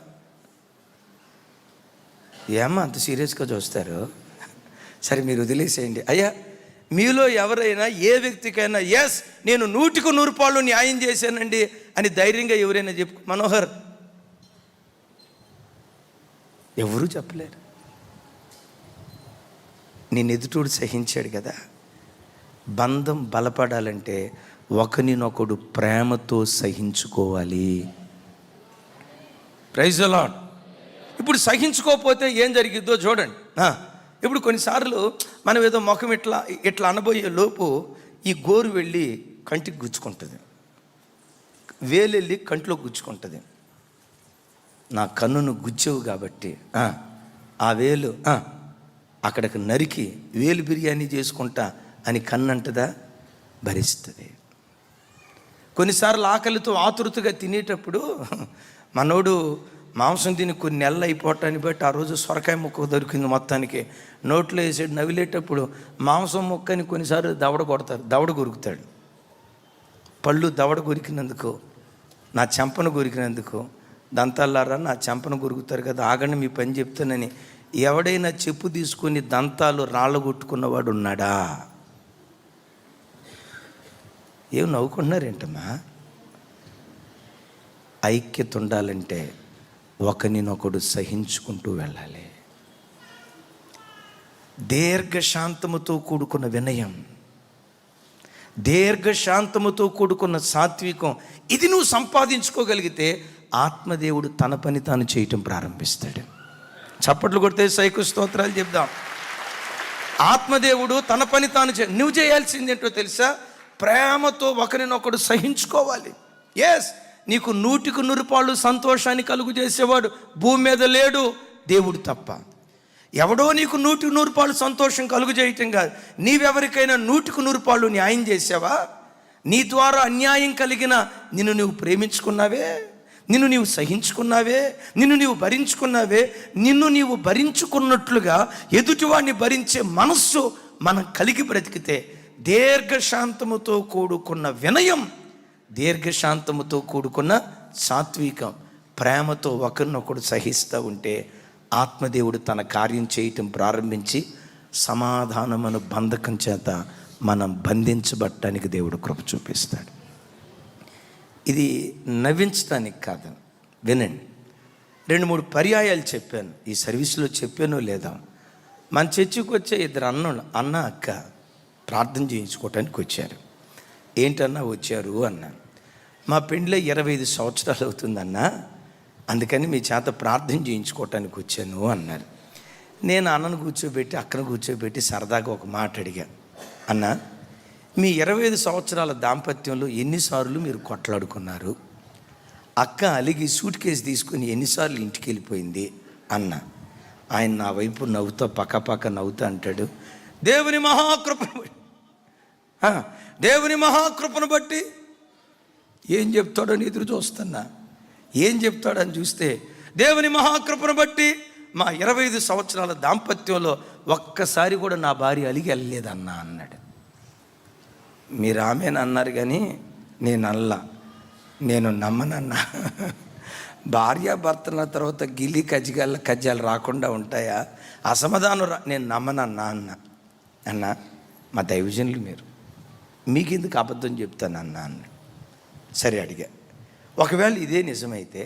[SPEAKER 1] ఏమ్మా అంత సీరియస్గా చూస్తారు? సరే, మీరు వదిలేసేయండి. అయ్యా, మీలో ఎవరైనా ఏ వ్యక్తికైనా ఎస్ నేను 100కు 100 న్యాయం చేశానండి అని ధైర్యంగా ఎవరైనా చెప్పు. మనోహర్, ఎవరూ చెప్పలేరు. నేను ఎదుటోడు సహించాడు కదా. బంధం బలపడాలంటే ఒకరినొకడు ప్రేమతో సహించుకోవాలి. Praise the lord. ఇప్పుడు సహించుకోకపోతే ఏం జరిగిద్దో చూడండి. ఇప్పుడు కొన్నిసార్లు మనం ఏదో ముఖం ఇట్లా అనబోయే లోపు ఈ గోరు వెళ్ళి కంటికి గుచ్చుకుంటుంది, వేలు వెళ్ళి కంటిలో గుచ్చుకుంటుంది. నా కన్నును గుచ్చేవు కాబట్టి ఆ వేలు అక్కడికి నరికి వేలు బిర్యానీ చేసుకుంటా అని కన్నంటదా? భరిస్తుంది. కొన్నిసార్లు ఆకలితో ఆతురతగా తినేటప్పుడు మనోడు మాంసం తిని కొన్ని నెలలు అయిపోవటాన్ని బట్టి ఆ రోజు సొరకాయ ముక్క దొరికింది, మొత్తానికి నోట్లో వేసాడు, నవిలేటప్పుడు మాంసం ముక్కని కొన్నిసార్లు దవడ కొడతారు, దవడ కొరుకుతాడు. పళ్ళు దవడ కొరికినందుకు, నా చెంపను కొరికినందుకు, దంతాలారా నా చెంపను కొరుకుతారు కదా, ఆగండి మీ పని చెప్తానని ఎవడైనా చెప్పు తీసుకుని దంతాలు రాళ్ళ కొట్టుకున్నవాడు ఉన్నాడా? ఏం నవ్వుకుంటున్నారేంటమ్మా? ఐక్యత ఉండాలంటే ఒకరినొకడు సహించుకుంటూ వెళ్ళాలి. దీర్ఘశాంతముతో కూడుకున్న వినయం, దీర్ఘశాంతముతో కూడుకున్న సాత్వికం, ఇది నువ్వు సంపాదించుకోగలిగితే ఆత్మదేవుడు తన పని తాను చేయటం ప్రారంభిస్తాడు. చప్పట్లు కొడితే సైకు స్తోత్రాలు చెప్దాం. ఆత్మదేవుడు తన పని తాను నువ్వు చేయాల్సింది ఏంటో తెలుసా? ప్రేమతో ఒకరినొకడు సహించుకోవాలి. ఎస్, నీకు 100కు 100 సంతోషాన్ని కలుగు చేసేవాడు భూమి మీద లేడు, దేవుడు తప్ప. ఎవడో నీకు 100కు 100 సంతోషం కలుగు చేయటం కాదు, నీవెవరికైనా 100కు 100 న్యాయం చేసావా? నీ ద్వారా అన్యాయం కలిగిన నిన్ను నువ్వు ప్రేమించుకున్నావే, నిన్ను నీవు సహించుకున్నావే, నిన్ను నీవు భరించుకున్నావే. నిన్ను నీవు భరించుకున్నట్లుగా ఎదుటివాడిని భరించే మనస్సు మనం కలిగి బ్రతికితే దీర్ఘశాంతముతో కూడుకున్న వినయం, దీర్ఘశాంతముతో కూడుకున్న సాత్వికం, ప్రేమతో ఒకరినొకడు సహిస్తూ ఉంటే ఆత్మదేవుడు తన కార్యం చేయటం ప్రారంభించి సమాధానమను బంధకం చేత మనం బంధించబడటానికి దేవుడు కృప చూపిస్తాడు. ఇది నవ్వించడానికి కాదు, వినండి. 2-3 పర్యాయాలు చెప్పాను, ఈ సర్వీస్లో చెప్పానో లేదా. మన చర్చికి వచ్చే 2 అన్న అక్క ప్రార్థన చేయించుకోవటానికి వచ్చారు. ఏంటన్నా వచ్చారు అన్నాను. మా పెండ్లో 25 సంవత్సరాలు అవుతుందన్నా, అందుకని మీ చేత ప్రార్థన చేయించుకోవటానికి వచ్చాను అన్నారు. నేను అన్నను కూర్చోబెట్టి అక్కను కూర్చోబెట్టి సరదాగా ఒక మాట అడిగా, అన్న మీ 25 సంవత్సరాల దాంపత్యంలో ఎన్నిసార్లు మీరు కొట్లాడుకున్నారు? అక్క అలిగి సూట్ కేసు తీసుకుని ఎన్నిసార్లు ఇంటికి వెళ్ళిపోయింది అన్న. ఆయన నా వైపు నవ్వుతా పక్క నవ్వుతా అంటాడు, దేవుని మహాకృపను బట్టి ఏం చెప్తాడని ఎదురు చూస్తున్నా. ఏం చెప్తాడని చూస్తే, దేవుని మహాకృపను బట్టి మా 25 సంవత్సరాల దాంపత్యంలో ఒక్కసారి కూడా నా భార్య అలిగి వెళ్ళలేదన్నా అన్నాడు. మీరు ఆమెనన్నారు కానీ నేను నమ్మనన్నా. భార్యాభర్తల తర్వాత గిల్లి కజ్జాలు రాకుండా ఉంటాయా? అసమాధానం నేను నమ్మనన్నా అన్న మా దైవజనులు మీకు ఎందుకు అబద్ధం చెప్తానన్నా అన్న. సరే అడిగా, ఒకవేళ ఇదే నిజమైతే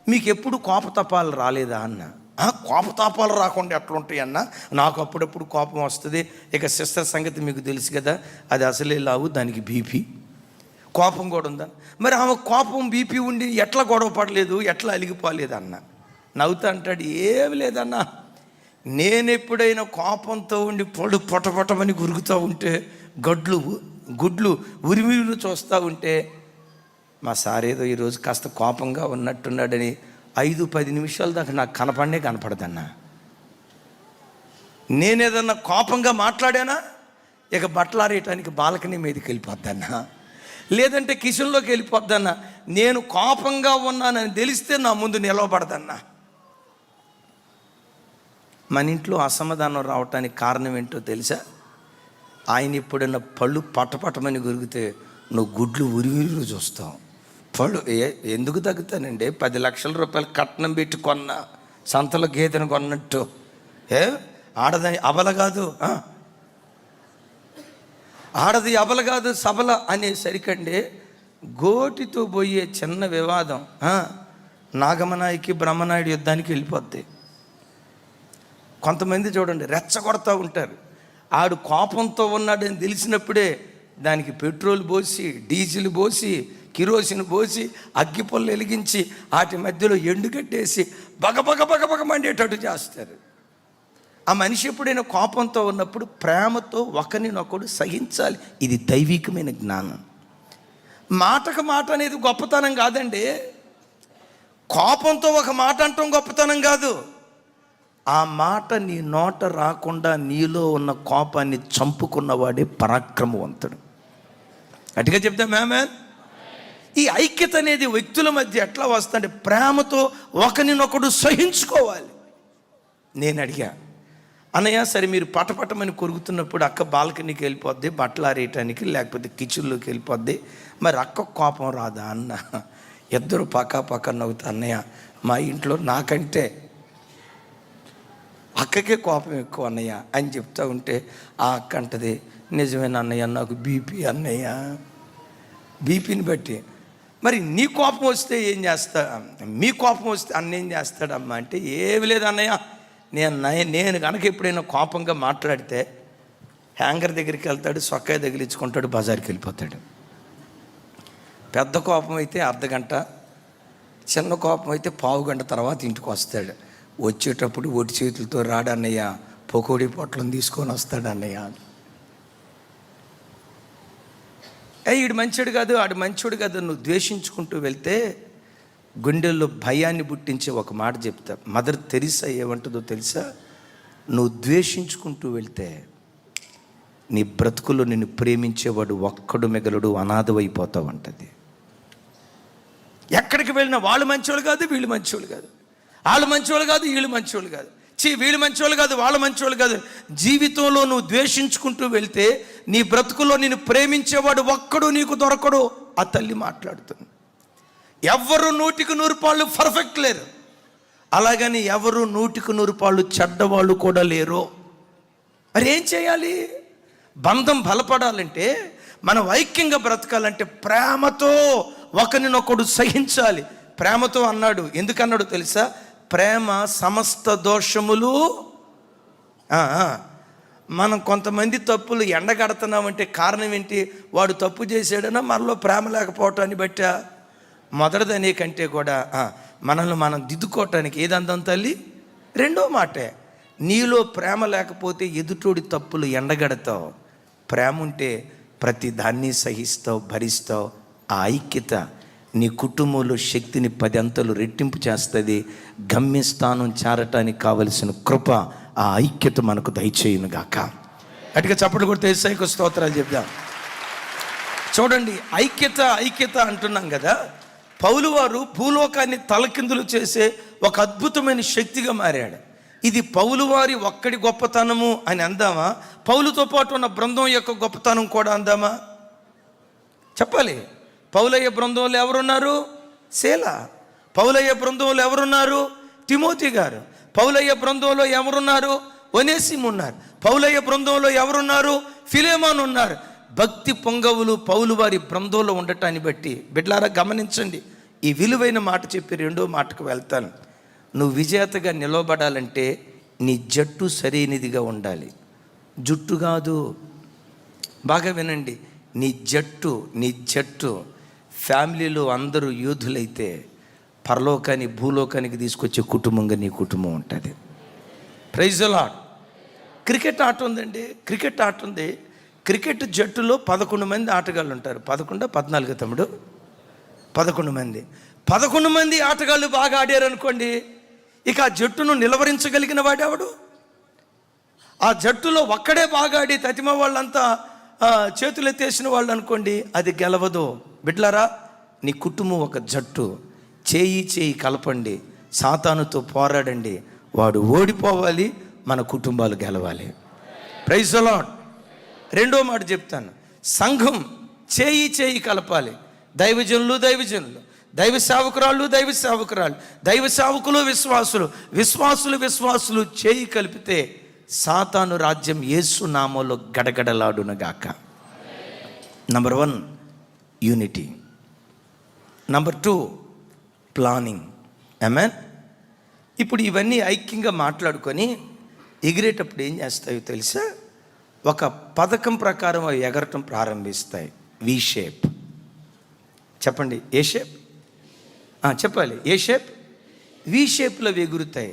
[SPEAKER 1] మీకు ఎప్పుడు కోపతాపాలు రాలేదా అన్న. కోపతాపాలు రాకుండా ఎట్లుంటాయి అన్న, నాకు అప్పుడప్పుడు కోపం వస్తుంది. ఇక సిస్టర్ సంగతి మీకు తెలుసు కదా, అది అసలే లావు, దానికి బీపీ, కోపం కూడా ఉందా. మరి ఆమె కోపం బీపీ ఉండి ఎట్లా గొడవ పడలేదు, ఎట్లా అలిగిపోలేదు అన్న. నవ్వుతా అంటాడు, ఏమి లేదన్నా, నేను ఎప్పుడైనా కోపంతో ఉండి పొటమని గురుగుతూ ఉంటే గుడ్లు ఉరిమిలు చూస్తూ ఉంటే మా సార్ ఏదో ఈరోజు కాస్త కోపంగా ఉన్నట్టున్నాడని 5-10 నిమిషాల దాకా నాకు కనపడదన్నా. నేనేదన్నా కోపంగా మాట్లాడానా ఇక బట్టలారేయటానికి బాల్కనీ మీదకి వెళ్ళిపోద్దన్నా, లేదంటే కిచెన్లోకి వెళ్ళిపోద్దన్నా. నేను కోపంగా ఉన్నానని తెలిస్తే నా ముందు నిలవబడదన్నా. మన ఇంట్లో అసమాధానం రావటానికి కారణం ఏంటో తెలుసా? ఆయన ఎప్పుడైనా పళ్ళు పట్టమని గురిగితే నువ్వు గుడ్లు ఉరివిరు చూస్తావు. పళ్ళు ఎందుకు తగ్గుతానండి? 10 లక్షల రూపాయలు కట్నం పెట్టి కొన్న సంతలో గేదెను కొన్నట్టు. ఆడది అబల కాదు, ఆడది అబల కాదు సబల అనేసరికండి గోటితో పోయే చిన్న వివాదం నాగమనాయుడికి బ్రహ్మనాయుడు యుద్ధానికి వెళ్ళిపోద్ది. కొంతమంది చూడండి రెచ్చగొడతా ఉంటారు. ఆడు కోపంతో ఉన్నాడని తెలిసినప్పుడే దానికి పెట్రోల్ పోసి, డీజిల్ పోసి, కిరోసిన్ పోసి, అగ్గిపొల్లు వెలిగించి వాటి మధ్యలో ఎండుగట్టేసి బగబగ మండేటట్టు చేస్తారు. ఆ మనిషి ఎప్పుడైనా కోపంతో ఉన్నప్పుడు ప్రేమతో ఒకరినొకడు సహించాలి. ఇది దైవికమైన జ్ఞానం. మాటకు మాట అనేది గొప్పతనం కాదండి. కోపంతో ఒక మాట అంటాం గొప్పతనం కాదు. ఆ మాట నీ నోట రాకుండా నీలో ఉన్న కోపాన్ని చంపుకున్నవాడే పరాక్రమవంతుడు. గట్టిగా చెప్తా మేమే. ఈ ఐక్యత అనేది వ్యక్తుల మధ్య ఎట్లా వస్తుందంటే ప్రేమతో ఒకరినొకడు సహించుకోవాలి. నేను అడిగా, అన్నయ్య సరే మీరు పటమని కొరుకుతున్నప్పుడు అక్క బాల్కనీకి వెళ్ళిపోద్ది బట్టలు ఆరేయటానికి, లేకపోతే కిచెన్లోకి వెళ్ళిపోద్ది, మరి అక్క కోపం రాదా అన్న. ఇద్దరు పక్క నవ్వుతా, అన్నయ్య మా ఇంట్లో నాకంటే అక్కకే కోపం ఎక్కువ అన్నయ్య అని చెప్తా ఉంటే ఆ అక్క అంటది, నిజమేనా అన్నయ్య, నాకు బీపీ అన్నయ్య. బీపీని బట్టి మరి నీ కోపం వస్తే ఏం చేస్తా, మీ కోపం వస్తే అన్న ఏం చేస్తాడమ్మా అంటే, ఏమి లేదు అన్నయ్య, నేను కనుక ఎప్పుడైనా కోపంగా మాట్లాడితే హ్యాంగర్ దగ్గరికి వెళ్తాడు, సొక్కాయ తగిలించుకుంటాడు, బజార్కి వెళ్ళిపోతాడు. పెద్ద కోపం అయితే అర్ధగంట, చిన్న కోపం అయితే పావు గంట తర్వాత ఇంటికి వస్తాడు. వచ్చేటప్పుడు ఒట్టి చేతులతో రాడన్నయ్య, పకోడీ పొట్లను తీసుకొని వస్తాడు అన్నయ్య. ఈడు మంచోడు కాదు, ఆడు మంచోడు కాదు నువ్వు ద్వేషించుకుంటూ వెళ్తే గుండెల్లో భయాన్ని పుట్టించే ఒక మాట చెప్తా. మదర్ తెరిసా ఏమంటుందో తెలుసా? నువ్వు ద్వేషించుకుంటూ వెళ్తే నీ బ్రతుకుల్లో నిన్ను ప్రేమించేవాడు ఒక్కడు మిగలడు, అనాథమైపోతావు అంటది. ఎక్కడికి వెళ్ళినా వాళ్ళు మంచోళ్ళు కాదు, వీళ్ళు మంచోళ్ళు కాదు, వాళ్ళు మంచోళ్ళు కాదు, వీళ్ళు మంచోళ్ళు కాదు, వీళ్ళు మంచోళ్ళు కాదు, వాళ్ళ మంచోళ్ళు కాదు. జీవితంలో నువ్వు ద్వేషించుకుంటూ వెళ్తే నీ బ్రతుకులో నిన్ను ప్రేమించేవాడు ఒక్కడు నీకు దొరకడు. ఆ తల్లి మాట్లాడుతుంది. ఎవరు 100% పర్ఫెక్ట్ లేరు, అలాగని ఎవరు 100% చెడ్డవాళ్ళు కూడా లేరు. మరి ఏం చేయాలి? బంధం బలపడాలంటే, మనం ఐక్యంగా బ్రతకాలంటే ప్రేమతో ఒకరినొకడు సహించాలి. ప్రేమతో అన్నాడు. ఎందుకన్నాడు తెలుసా? ప్రేమ సమస్త దోషములు మనం కొంతమంది తప్పులు ఎండగడుతున్నామంటే కారణం ఏంటి? వాడు తప్పు చేసాడనా మనలో ప్రేమ లేకపోవటాన్ని బట్టా? మొదటిదనే కంటే కూడా మనల్ని మనం దిద్దుకోవటానికి ఏది అందం తల్లి? రెండో మాటే, నీలో ప్రేమ లేకపోతే ఎదుటోడి తప్పులు ఎండగడతావు. ప్రేమ ఉంటే ప్రతి దాన్ని సహిస్తావు, భరిస్తావు. ఆ ఐక్యత నీ కుటుంబంలో శక్తిని 10 అంతలు రెట్టింపు చేస్తుంది. గమ్యస్థానం చేరటానికి కావలసిన కృప ఆ ఐక్యత మనకు దయచేయును గాక. అటుగా చప్పట్లు కొడితే యేసయ్యకు స్తోత్రాలు చెప్దాం. చూడండి, ఐక్యత ఐక్యత అంటున్నాం కదా. పౌలు వారు భూలోకాన్ని తలకిందులు చేసే ఒక అద్భుతమైన శక్తిగా మారాడు. ఇది పౌలు వారి ఒక్కడి గొప్పతనము అని అందామా? పౌలుతో పాటు ఉన్న బృందం యొక్క గొప్పతనం కూడా అందామా? చెప్పాలి. పౌలయ్య బృందంలో ఎవరున్నారు? శీల. పౌలయ్య బృందంలో ఎవరున్నారు? తిమోతి గారు. పౌలయ్య బృందంలో ఎవరున్నారు? ఒనేసిము ఉన్నారు. పౌలయ్య బృందంలో ఎవరున్నారు? ఫిలేమోను ఉన్నారు. భక్తి పొంగవులు పౌలు వారి బృందంలో ఉండటాన్ని బట్టి బిడ్డలారా గమనించండి. ఈ విలువైన మాట చెప్పి రెండో మాటకు వెళ్తాను. నువ్వు విజేతగా నిలవబడాలంటే నీ జట్టు సరైనదిగా ఉండాలి. జుట్టు కాదు, బాగా వినండి. నీ జట్టు ఫ్యామిలీలో అందరూ యూదులైతే పరలోకాన్ని భూలోకానికి తీసుకొచ్చే కుటుంబంగా నీ కుటుంబం ఉంటుంది. Praise the lord. క్రికెట్ ఆట ఉందండి, క్రికెట్ ఆట ఉంది. క్రికెట్ జట్టులో 11 మంది ఆటగాళ్ళు ఉంటారు. 11 14 తమ్ముడు 11 మంది. 11 మంది ఆటగాళ్ళు బాగా ఆడారు అనుకోండి, ఇక ఆ జట్టును నిలవరించగలిగిన వాడెవడు? ఆ జట్టులో ఒక్కడే బాగా ఆడి తతిమ వాళ్ళంతా చేతులు ఎత్తేసిన వాళ్ళు అనుకోండి, అది గెలవదు. బిడ్డలారా, నీ కుటుంబం ఒక జట్టు. చేయి కలపండి, సాతానుతో పోరాడండి. వాడు ఓడిపోవాలి, మన కుటుంబాలు గెలవాలి. Praise the lord. రెండో మాట చెప్తాను. సంఘం చేయి కలపాలి. దైవజనులు దైవ సేవకురాళ్ళు దైవ సేవకులు విశ్వాసులు చేయి కలిపితే సాతాను రాజ్యం యేసు నామములో గడగడలాడునగాక. Number 1 unity. Number 2 planning. ఆమేన్. ఇప్పుడు ఇవన్నీ ఐక్యంగా మాట్లాడుకొని ఎగిరేటప్పుడు ఏం చేస్తాయో తెలుసా? ఒక పథకం ప్రకారం అవి ఎగరటం ప్రారంభిస్తాయి. V shape. చెప్పండి, ఏ షేప్? చెప్పాలి. ఏ షేప్? వి షేప్లో ఎగురుతాయి.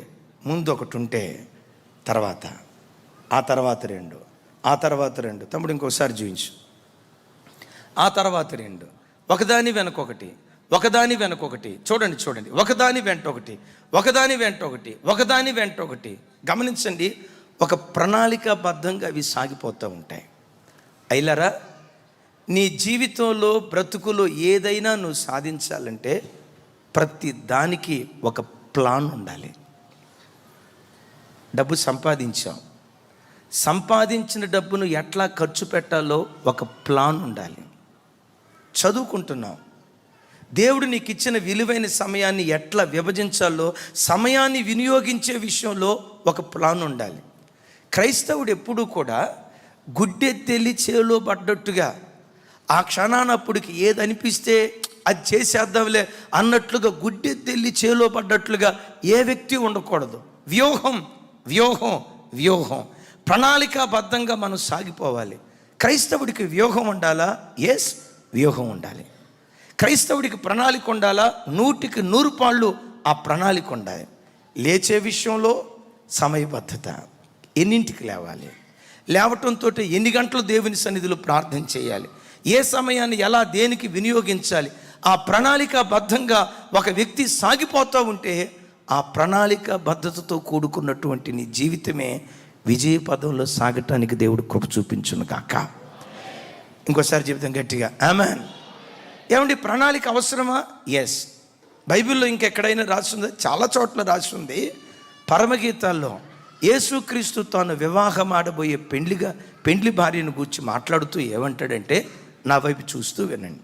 [SPEAKER 1] ముందు ఒకటి ఉంటే ఆ తర్వాత 2 తమ్ముడు ఇంకోసారి చూపించు. ఆ తర్వాత 2, ఒకదాని వెనక ఒకటి. చూడండి, ఒకదాని వెంట ఒకటి. గమనించండి, ఒక ప్రణాళికాబద్ధంగా అవి సాగిపోతూ ఉంటాయి. అయిలరా, నీ జీవితంలో బ్రతుకులో ఏదైనా నువ్వు సాధించాలంటే ప్రతి దానికి ఒక ప్లాన్ ఉండాలి. డబ్బు సంపాదించిన డబ్బును ఎట్లా ఖర్చు పెట్టాలో ఒక ప్లాన్ ఉండాలి. చదువుకుంటున్నావు, దేవుడు నీకు ఇచ్చిన విలువైన సమయాన్ని ఎట్లా విభజించాలో, సమయాన్ని వినియోగించే విషయంలో ఒక ప్లాన్ ఉండాలి. క్రైస్తవుడు ఎప్పుడూ కూడా గుడ్డెత్తెళ్ళి చేలో పడ్డట్టుగా ఆ క్షణానప్పుడుకి ఏది అనిపిస్తే అది చేసేద్దాంలే అన్నట్లుగా గుడ్డెత్తెళ్ళి చేలో పడ్డట్లుగా ఏ వ్యక్తి ఉండకూడదు. వ్యూహం ప్రణాళికాబద్ధంగా మనం సాగిపోవాలి. క్రైస్తవుడికి వ్యూహం ఉండాలా? ఎస్, వ్యూహం ఉండాలి. క్రైస్తవుడికి ప్రణాళిక ఉండాలా? 100కి 100 పాళ్ళు ఆ ప్రణాళిక ఉండాలి. లేచే విషయంలో సమయబద్ధత. ఎన్నింటికి లేవాలి, లేవటంతో ఎన్ని గంటలు దేవుని సన్నిధిలో ప్రార్థన చేయాలి, ఏ సమయాన్ని ఎలా దేనికి వినియోగించాలి, ఆ ప్రణాళికాబద్ధంగా ఒక వ్యక్తి సాగిపోతూ ఉంటే ఆ ప్రణాళికాబద్ధతతో కూడుకున్నటువంటి నీ జీవితమే విజయ పదంలో సాగటానికి దేవుడు కృప చూపించును కాక. ఇంకోసారి జీవితం గట్టిగా ఆమేన్. ఏమండి, ప్రణాళిక అవసరమా? ఎస్. బైబిల్లో ఇంకెక్కడైనా రాసింది? చాలా చోట్ల రాసింది. పరమగీతాల్లో యేసుక్రీస్తు తాను వివాహం ఆడబోయే పెండ్లి భార్యను గూర్చి మాట్లాడుతూ ఏమంటాడంటే, నా వైపు చూస్తూ వినండి.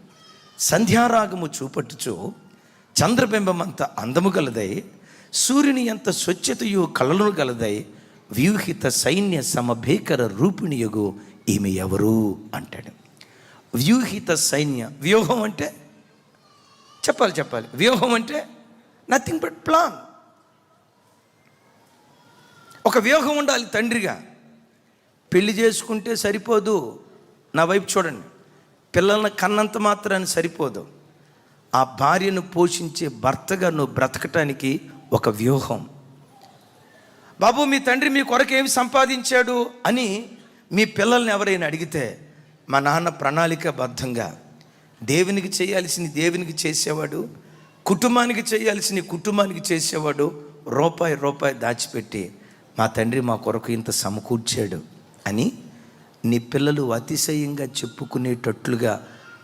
[SPEAKER 1] సంధ్యారాగము చూపట్టుచు చంద్రబింబమంత అందము గలదై, సూర్యుని ఎంత స్వచ్ఛతయు కళలను గలదై, వ్యూహిత సైన్య సమభేకర రూపిణియగు ఈమె ఎవరు అంటాడు. వ్యూహిత సైన్య. వ్యూహం అంటే చెప్పాలి. వ్యూహం అంటే నథింగ్ బట్ ప్లాన్. ఒక వ్యూహం ఉండాలి తండ్రిగా. పెళ్లి చేసుకుంటే సరిపోదు. నా వైపు చూడండి. పిల్లల్ని కన్నంత మాత్రాన్ని సరిపోదు. ఆ భార్యను పోషించే భర్తగా నువ్వు బ్రతకటానికి ఒక వ్యూహం. బాబు, మీ తండ్రి మీ కొరకు ఏమి సంపాదించాడు అని మీ పిల్లల్ని ఎవరైనా అడిగితే, మా నాన్న ప్రణాళికాబద్ధంగా దేవునికి చేయాల్సింది దేవునికి చేసేవాడు, కుటుంబానికి చేయాల్సింది కుటుంబానికి చేసేవాడు. రూపాయి రూపాయి దాచిపెట్టి మా తండ్రి మా కొరకు ఇంత సమకూర్చాడు అని నీ పిల్లలు అతిశయంగా చెప్పుకునేటట్లుగా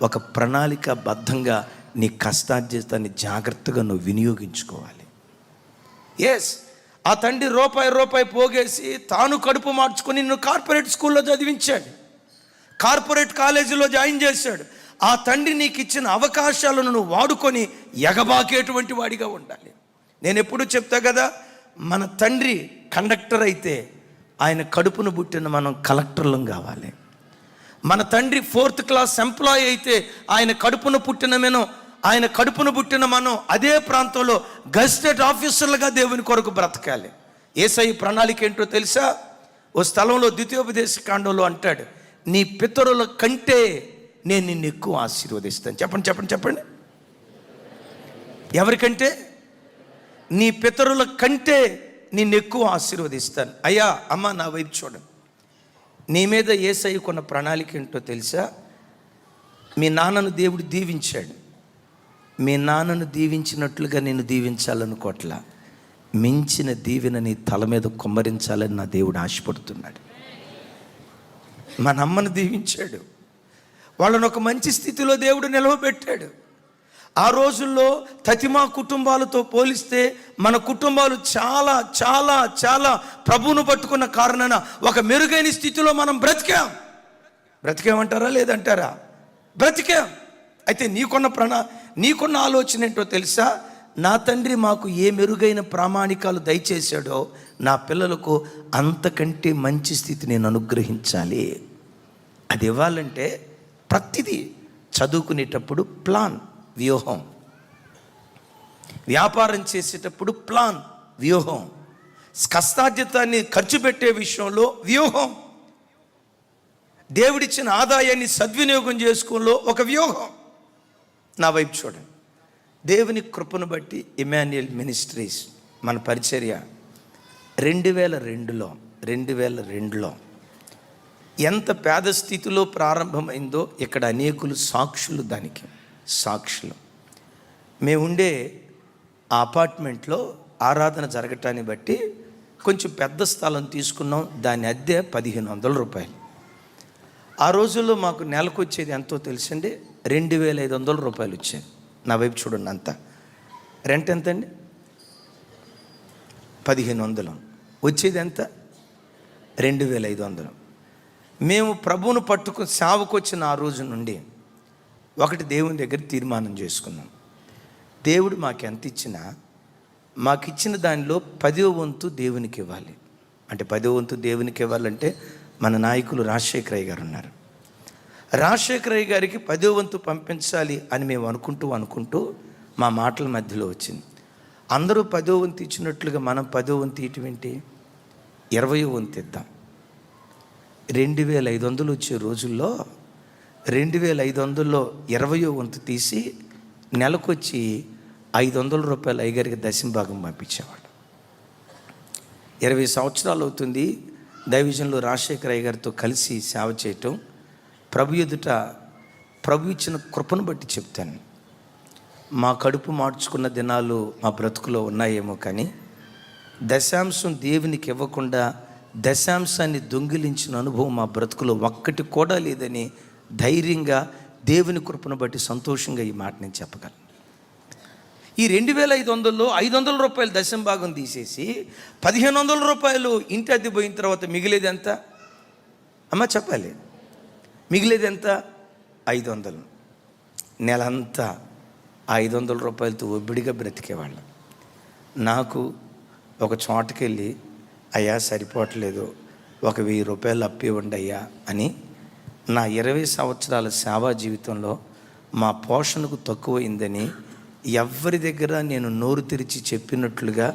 [SPEAKER 1] ఒక ప్రణాళికాబద్ధంగా నీ కష్టార్జితాన్ని జాగ్రత్తగా నువ్వు వినియోగించుకోవాలి. ఎస్, ఆ తండ్రి రూపాయి రూపాయి పోగేసి తాను కడుపు మార్చుకొని నిన్ను కార్పొరేట్ స్కూల్లో చదివించాడు, కార్పొరేట్ కాలేజీలో జాయిన్ చేశాడు. ఆ తండ్రి నీకు ఇచ్చిన అవకాశాలను నువ్వు వాడుకొని ఎగబాకేటువంటి వాడిగా ఉండాలి. నేను ఎప్పుడు చెప్తా కదా, మన తండ్రి కండక్టర్ అయితే ఆయన కడుపును పుట్టిన మనం కలెక్టర్లం కావాలి. మన తండ్రి 4th క్లాస్ ఎంప్లాయీ అయితే ఆయన కడుపును పుట్టిన మనం అదే ప్రాంతంలో గెజిటెడ్ ఆఫీసర్లుగా దేవుని కొరకు బ్రతకాలి. యేసయ్య ప్రణాళిక ఏంటో తెలుసా? ఓ స్థలంలో ద్వితీయోపదేశ కాండంలో అంటాడు, నీ పితరుల కంటే నేను నిన్ను ఎక్కువ ఆశీర్వదిస్తాను. చెప్పండి. ఎవరికంటే? నీ పితరుల కంటే నిన్ను ఎక్కువ ఆశీర్వదిస్తాను. అయ్యా, అమ్మ, నా వైపు చూడండి. నీ మీద యేసయ్యకున్న ప్రణాళిక ఏంటో తెలుసా? మీ నాన్నను దేవుడు దీవించాడు. మీ నాన్నను దీవించినట్లుగా నేను దీవించాలనుకోట్లా, మించిన దీవెన నీ తల మీద కుమ్మరించాలని నా దేవుడు ఆశపడుతున్నాడు. మన అమ్మను దీవించాడు, వాళ్ళను ఒక మంచి స్థితిలో దేవుడు నిలవబెట్టాడు. ఆ రోజుల్లో తతిమా కుటుంబాలతో పోలిస్తే మన కుటుంబాలు చాలా చాలా చాలా ప్రభువును పట్టుకున్న కారణాన ఒక మెరుగైన స్థితిలో మనం బ్రతికామంటారా లేదంటారా? బ్రతికాం. అయితే నీకున్న ఆలోచన ఏంటో తెలుసా? నా తండ్రి మాకు ఏ మెరుగైన ప్రామాణికాలు దయచేశాడో నా పిల్లలకు అంతకంటే మంచి స్థితి నేను అనుగ్రహించాలి. అది ఇవ్వాలంటే ప్రతిదీ చదువుకునేటప్పుడు ప్లాన్, వ్యూహం. వ్యాపారం చేసేటప్పుడు ప్లాన్, వ్యూహం. కష్టార్జితాన్ని ఖర్చు పెట్టే విషయంలో వ్యూహం. దేవుడిచ్చిన ఆదాయాన్ని సద్వినియోగం చేసుకోవడంలో ఒక వ్యూహం. నా వైపు చూడండి. దేవుని కృపను బట్టి ఇమాన్యుయల్ మినిస్ట్రీస్ మన పరిచర్య 2002లో ఎంత పేద స్థితిలో ప్రారంభమైందో ఇక్కడ అనేకులు సాక్షులు. దానికి సాక్షులు. మేము ఉండే ఆ అపార్ట్మెంట్లో ఆరాధన జరగటాన్ని బట్టి కొంచెం పెద్ద స్థలం తీసుకున్నాం. దాని అద్దె 1500 రూపాయలు. ఆ రోజుల్లో మాకు నెలకు వచ్చేది ఎంతో తెలుసండి, 2500 రూపాయలు వచ్చేది. నా వైపు చూడండి. అంతా రెంట్ ఎంతండి? 1500. వచ్చేది ఎంత? 2500. మేము ప్రభువును పట్టుకుని సేవకు వచ్చిన ఆ రోజు నుండి ఒకటి దేవుని దగ్గర తీర్మానం చేసుకున్నాం. దేవుడు మాకు ఎంత ఇచ్చినా మాకిచ్చిన దానిలో 10వ వంతు దేవునికి ఇవ్వాలి. అంటే 10వ వంతు దేవునికి ఇవ్వాలంటే మన నాయకులు రాజశేఖరయ్య గారు ఉన్నారు. రాజశేఖరయ్య గారికి 10వ వంతు పంపించాలి అని మేము అనుకుంటూ మా మాటల మధ్యలో వచ్చింది. అందరూ 10వ వంతు ఇచ్చినట్లుగా మనం 10వ వంతు ఇటువంటి 20వ వంతు ఇద్దాం. 2500 వచ్చే రోజుల్లో 2500లో 20వ వంతు తీసి నెలకొచ్చి 500 రూపాయలు అయ్యగారికి దశంభాగం పంపించేవాడు. 20 సంవత్సరాలు అవుతుంది దైవజనులు రాజశేఖరయ్య గారితో కలిసి సేవ చేయటం. ప్రభు ఎదుట ప్రభు ఇచ్చిన కృపను బట్టి చెప్తాను. మా కడుపు మార్చుకున్న దినాలు మా బ్రతుకులో ఉన్నాయేమో, కానీ దశాంశం దేవునికి ఇవ్వకుండా దశాంశాన్ని దొంగిలించిన అనుభవం మా బ్రతుకులో ఒక్కటి కూడా లేదని ధైర్యంగా దేవుని కృపను బట్టి సంతోషంగా ఈ మాట నేను చెప్పగలను. ఈ 2500లో 500 రూపాయలు దశంభాగం తీసేసి 1500 రూపాయలు ఇంటి అద్దె పోయిన తర్వాత మిగిలేది ఎంత అమ్మ చెప్పాలి? మిగిలేది ఎంత? 500. నెలంతా 500 రూపాయలతో ఒబ్బిడిగా బ్రతికేవాళ్ళం. నాకు ఒక చోటకెళ్ళి, అయ్యా సరిపోవట్లేదు, 1000 రూపాయలు అప్పు ఇవ్వండి అయ్యా అని నా 20 సంవత్సరాల సేవా జీవితంలో మా పోషణకు తక్కువైందని ఎవరి దగ్గర నేను నోరు తెరిచి చెప్పినట్లుగా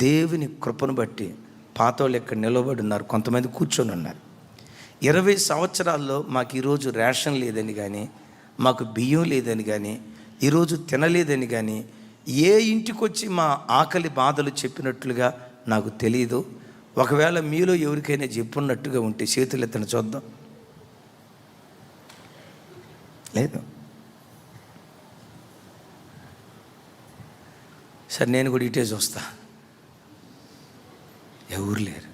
[SPEAKER 1] దేవుని కృపను బట్టి పాతోళ్ళు ఇక్కడ నిలబడి ఉన్నారు, కొంతమంది కూర్చొని ఉన్నారు. 20 సంవత్సరాల్లో మాకు ఈరోజు రేషన్ లేదని కానీ, మాకు బియ్యం లేదని కానీ, ఈరోజు తినలేదని కానీ, ఏ ఇంటికి వచ్చి మా ఆకలి బాధలు చెప్పినట్లుగా నాకు తెలియదు. ఒకవేళ మీలో ఎవరికైనా చెప్పున్నట్టుగా ఉంటే చేతులు ఎత్తని చూద్దాం. లేదు. సరే, నేను కూడా ఇటే చూస్తా. ఎవరు లేరు.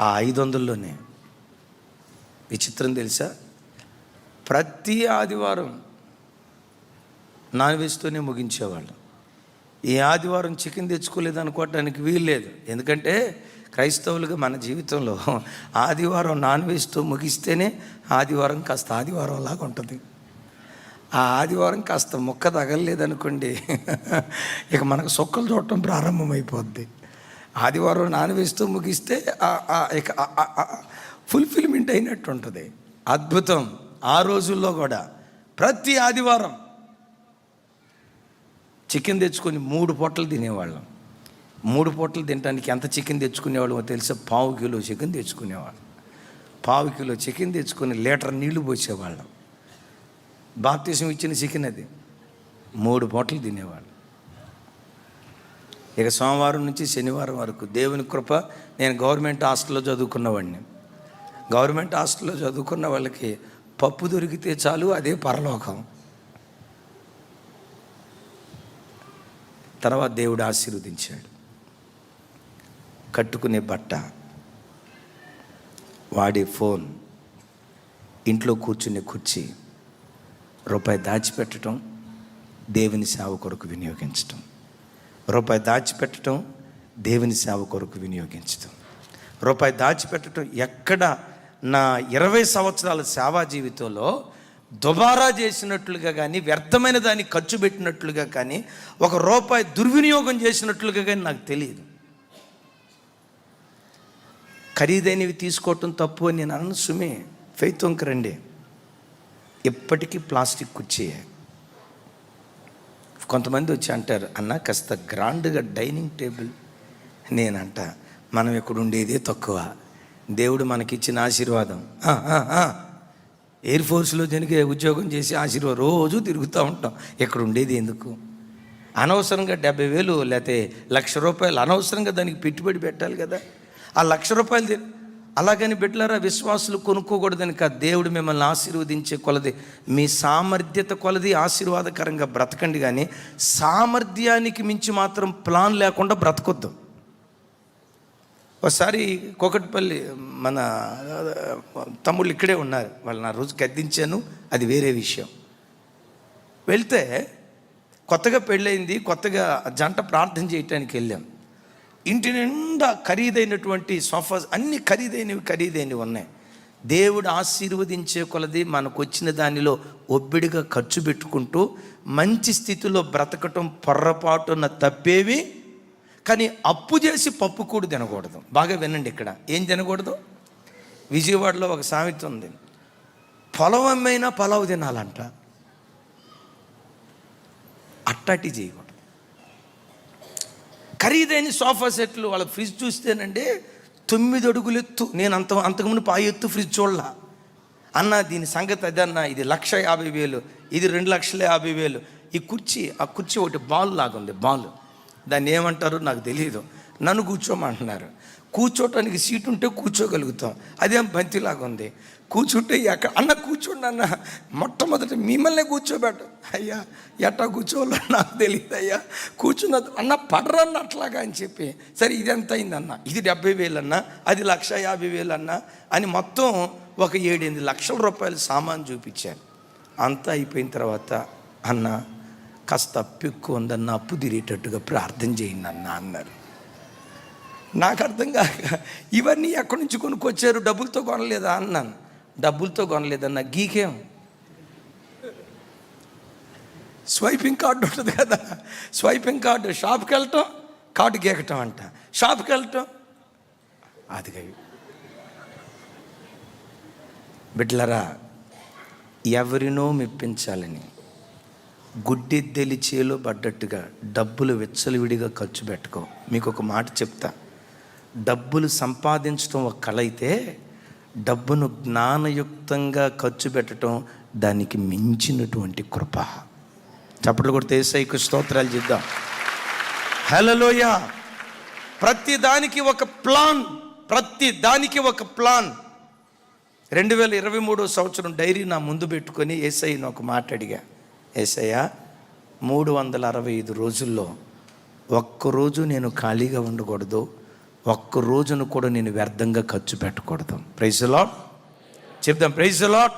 [SPEAKER 1] ఆ 500లోనే విచిత్రం తెలుసా, ప్రతి ఆదివారం నాన్ వెజ్తోనే ముగించేవాళ్ళం. ఈ ఆదివారం చికెన్ తెచ్చుకోలేదు అనుకోవటానికి వీల్లేదు. ఎందుకంటే క్రైస్తవులుగా మన జీవితంలో ఆదివారం నాన్ వెజ్తో ముగిస్తేనే ఆదివారం కాస్త ఆదివారం లాగా ఉంటుంది. ఆ ఆదివారం కాస్త ముక్క తగలలేదనుకోండి, ఇక మనకు సొక్కలు చూడటం ప్రారంభమైపోద్ది. ఆదివారం నాన్ వెజ్తో ముగిస్తే ఇక ఫుల్ఫిల్మెంట్ అయినట్టు ఉంటుంది. అద్భుతం. ఆ రోజుల్లో కూడా ప్రతి ఆదివారం చికెన్ తెచ్చుకొని 3 పూటలు తినేవాళ్ళం. 3 పూటలు తినడానికి ఎంత చికెన్ తెచ్చుకునేవాళ్ళమో తెలుసా? 1/2 కిలో చికెన్ తెచ్చుకునేవాళ్ళం. 1/2 కిలో చికెన్ తెచ్చుకొని లీటర్ నీళ్లు పోసేవాళ్ళం. బాప్తిసం ఇచ్చిన చికెన్ అది. 3 పూటలు తినేవాళ్ళం. ఇక సోమవారం నుంచి శనివారం వరకు దేవుని కృప. నేను గవర్నమెంట్ హాస్టల్లో చదువుకున్నవాడిని. గవర్నమెంట్ హాస్టల్లో చదువుకున్న వాళ్ళకి పప్పు దొరికితే చాలు, అదే పరలోకం. తర్వాత దేవుడు ఆశీర్వదించాడు. కట్టుకునే బట్ట, వాడే ఫోన్, ఇంట్లో కూర్చునే కుర్చీ, రూపాయి దాచిపెట్టడం, దేవుని సేవ కొరకు వినియోగించటం. రూపాయి దాచిపెట్టడం, దేవుని సేవ కొరకు వినియోగించటం. రూపాయి దాచిపెట్టడం. ఎక్కడ నా 20 సంవత్సరాల సేవా జీవితంలో దుబారా చేసినట్లుగా కానీ, వ్యర్థమైన దాన్ని ఖర్చు పెట్టినట్లుగా కానీ, ఒక రూపాయి దుర్వినియోగం చేసినట్లుగా కానీ నాకు తెలియదు. ఖరీదైనవి తీసుకోవటం తప్పు అని నేను అన్న సుమే. ఫెయిత్ వంక రండి. ఎప్పటికీ ప్లాస్టిక్ కుర్చీ. కొంతమంది వచ్చి అంటారు, అన్న కాస్త గ్రాండ్గా డైనింగ్ టేబుల్. నేనంట, మనం ఇక్కడ ఉండేదే తక్కువ, దేవుడు మనకిచ్చిన ఆశీర్వాదం. ఎయిర్ ఫోర్స్లో దీనికి ఉద్యోగం చేసి ఆశీర్వాదం రోజు తిరుగుతూ ఉంటాం. ఇక్కడ ఉండేది ఎందుకు? అనవసరంగా 70,000 లేకపోతే ₹1,00,000 అనవసరంగా దానికి పెట్టుబడి పెట్టాలి కదా. ఆ ₹1,00,000 అలాగని బిడ్డలారా, విశ్వాసులు కొనుక్కోకూడదని కాదు. దేవుడు మిమ్మల్ని ఆశీర్వదించే కొలది, మీ సామర్థ్యత కొలది ఆశీర్వాదకరంగా బ్రతకండి. కానీ సామర్థ్యానికి మించి మాత్రం ప్లాన్ లేకుండా బ్రతకొద్దు. ఒకసారి కూకట్పల్లి మన తమ్ముళ్ళు ఇక్కడే ఉన్నారు, వాళ్ళు నా రోజు గద్దించాను, అది వేరే విషయం. వెళ్తే కొత్తగా పెళ్ళయింది, కొత్తగా జంట ప్రార్థన చేయటానికి వెళ్ళాం. ఇంటి నిండా ఖరీదైనటువంటి సోఫాస్, అన్ని ఖరీదైనవి ఉన్నాయి. దేవుడు ఆశీర్వదించే కొలది మనకు వచ్చిన దానిలో ఒబ్బిడిగా ఖర్చు పెట్టుకుంటూ మంచి స్థితిలో బ్రతకటం పొర్రపాటున తప్పేవి. కానీ అప్పు చేసి పప్పు కూడా తినకూడదు. బాగా వినండి, ఇక్కడ ఏం తినకూడదు? విజయవాడలో ఒక సామెత ఉంది, పొలం అమ్మైనా పలావు తినాలంట. అట్టాటి చేయకూడదు. ఖరీదైన సోఫా సెట్లు, వాళ్ళ ఫ్రిడ్జ్ చూస్తేనండి 9 అడుగులు ఎత్తు. నేను అంతకుముందు ఆ ఎత్తు ఫ్రిడ్జ్ చూడలా. అన్న దీని సంగతి అదన్నా, ఇది 1,50,000, ఇది 2,50,000. ఆ కుర్చీ ఒకటి బాల్ లాగుంది, బాల్. దాన్ని ఏమంటారో నాకు తెలియదు. నన్ను కూర్చోమంటున్నారు. కూర్చోటానికి సీటు ఉంటే కూర్చోగలుగుతాం, అదేం బంతిలాగా ఉంది. కూర్చుంటే అన్న కూర్చోండి అన్న, మొట్టమొదటి మిమ్మల్ని కూర్చోబెట్ట. అయ్యా ఎట్టా కూర్చోవాలో నాకు తెలియదు అయ్యా, కూర్చున్న అన్న పడరన్న అట్లాగా అని చెప్పి, సరే ఇది ఎంత అయిందన్న, ఇది 70,000 అన్న, అది 1,50,000 అన్న అని మొత్తం ఒక 7-8 లక్షల రూపాయలు సామాన్ చూపించాను. అంతా అయిపోయిన తర్వాత, అన్న కాస్త అప్పు ఎక్కువ ఉందన్న, అప్పు తీరేటట్టుగా ప్రార్థన చేయండి అన్న అన్నారు. నాకు అర్థం కాక, ఇవన్నీ ఎక్కడి నుంచి కొనుక్కొచ్చారు? డబ్బులతో కొనలేదా అన్నాను. డబ్బులతో కొనలేదన్న. గీకేం స్వైపింగ్ కార్డు ఉంటుంది కదా, స్వైపింగ్ కార్డు, షాప్కి వెళ్ళటం, కార్డు గీకటం అంట, షాప్కి వెళ్ళటం. అది బిడ్డలరా, ఎవరినో మెప్పించాలని గుడ్డెద్దెలి చేలో పడ్డట్టుగా డబ్బులు విచ్చలవిడిగా ఖర్చు పెట్టుకో. మీకు ఒక మాట చెప్తా, డబ్బులు సంపాదించడం ఒక కళ అయితే, డబ్బును జ్ఞానయుక్తంగా ఖర్చు పెట్టడం దానికి మించినటువంటి కృప. చప్పట్లు కొడితే యేసయ్యకు స్తోత్రాలు చేద్దాం. హల్లెలూయా. ప్రతి దానికి ఒక ప్లాన్, ప్రతి దానికి ఒక ప్లాన్. 2023 సంవత్సరం డైరీ నా ముందు పెట్టుకొని యేసయ్యను ఒక మాట అడిగా. యేసయ్య, 365 రోజుల్లో ఒక్కరోజు నేను ఖాళీగా ఉండకూడదు, ఒక్క రోజును కూడా నేను వ్యర్థంగా ఖర్చు పెట్టకూడదు. Praise the lord. చెప్దాం, ప్రైజ్ ది లార్డ్.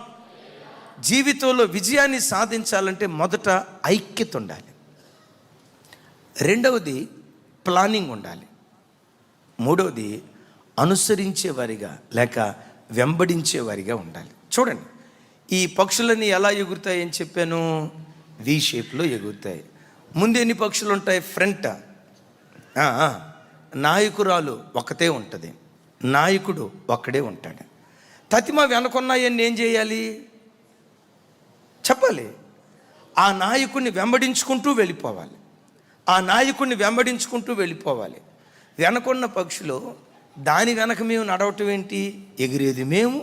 [SPEAKER 1] జీవితంలో విజయాన్ని సాధించాలంటే మొదట ఐక్యత ఉండాలి, రెండవది ప్లానింగ్ ఉండాలి, మూడవది అనుసరించేవారిగా లేక వెంబడించేవారిగా ఉండాలి. చూడండి, ఈ పక్షులన్నీ ఎలా ఎగురుతాయని చెప్పాను? వి షేప్లో ఎగురుతాయి. ముందు ఎన్ని పక్షులు ఉంటాయి? ఫ్రంట్. నాయకురాలు ఒకటే ఉంటుంది, నాయకుడు ఒక్కడే ఉంటాడు. తతిమ వెనకున్నాయని ఏం చేయాలి చెప్పాలి? ఆ నాయకుడిని వెంబడించుకుంటూ వెళ్ళిపోవాలి, ఆ నాయకుడిని వెంబడించుకుంటూ వెళ్ళిపోవాలి. వెనకున్న పక్షులు దాని వెనక మేము నడవటం ఏంటి? ఎగిరేది మేము,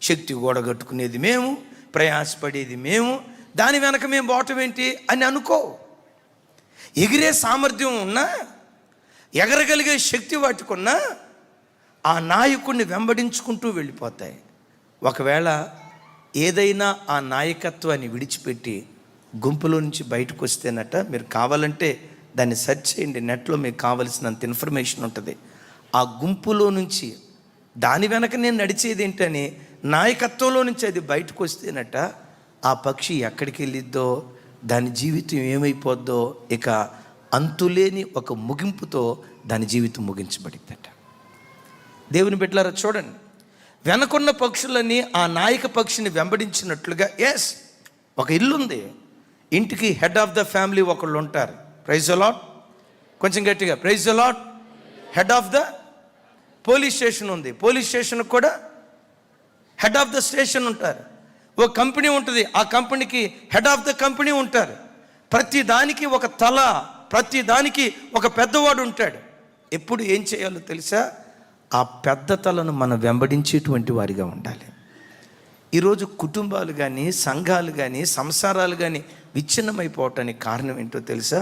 [SPEAKER 1] శక్తి కూడగట్టుకునేది మేము, ప్రయాసపడేది మేము, దాని వెనక మేము పోవటం ఏంటి అని అనుకో. ఎగిరే సామర్థ్యం ఉన్నా, ఎగరగలిగే శక్తి వాటికున్నా ఆ నాయకుడిని వెంబడించుకుంటూ వెళ్ళిపోతాయి. ఒకవేళ ఏదైనా ఆ నాయకత్వాన్ని విడిచిపెట్టి గుంపులో నుంచి బయటకు వస్తేనట, మీరు కావాలంటే దాన్ని సెర్చ్ చేయండి, నెట్లో మీకు కావలసినంత ఇన్ఫర్మేషన్ ఉంటుంది. ఆ గుంపులో నుంచి దాని వెనక నేను నడిచేది ఏంటని నాయకత్వంలో నుంచి అది బయటకు వస్తేనట, ఆ పక్షి ఎక్కడికి వెళ్ళిద్దో, దాని జీవితం ఏమైపోద్దో, ఇక అంతులేని ఒక ముగింపుతో దాని జీవితం ముగించబడిద్దట. దేవుని బిడ్డలారా చూడండి, వెనకున్న పక్షులని ఆ నాయక పక్షిని వెంబడించినట్లుగా, ఎస్, ఒక ఇల్లు ఉంది, ఇంటికి హెడ్ ఆఫ్ ద ఫ్యామిలీ ఒకళ్ళు ఉంటారు. Praise the lord. కొంచెం గట్టిగా praise the lord. Head of the police station ఉంది, పోలీస్ స్టేషన్ కూడా హెడ్ ఆఫ్ ద స్టేషన్ ఉంటారు. ఓ కంపెనీ ఉంటుంది, ఆ కంపెనీకి హెడ్ ఆఫ్ ద కంపెనీ ఉంటారు. ప్రతి దానికి ఒక తల, ప్రతి దానికి ఒక పెద్దవాడు ఉంటాడు. ఎప్పుడు ఏం చేయాలో తెలుసా? ఆ పెద్ద తలను మనం వెంబడించేటువంటి వారిగా ఉండాలి. ఈరోజు కుటుంబాలు కానీ, సంఘాలు కానీ, సంసారాలు కానీ విచ్ఛిన్నమైపోవటానికి కారణం ఏంటో తెలుసా?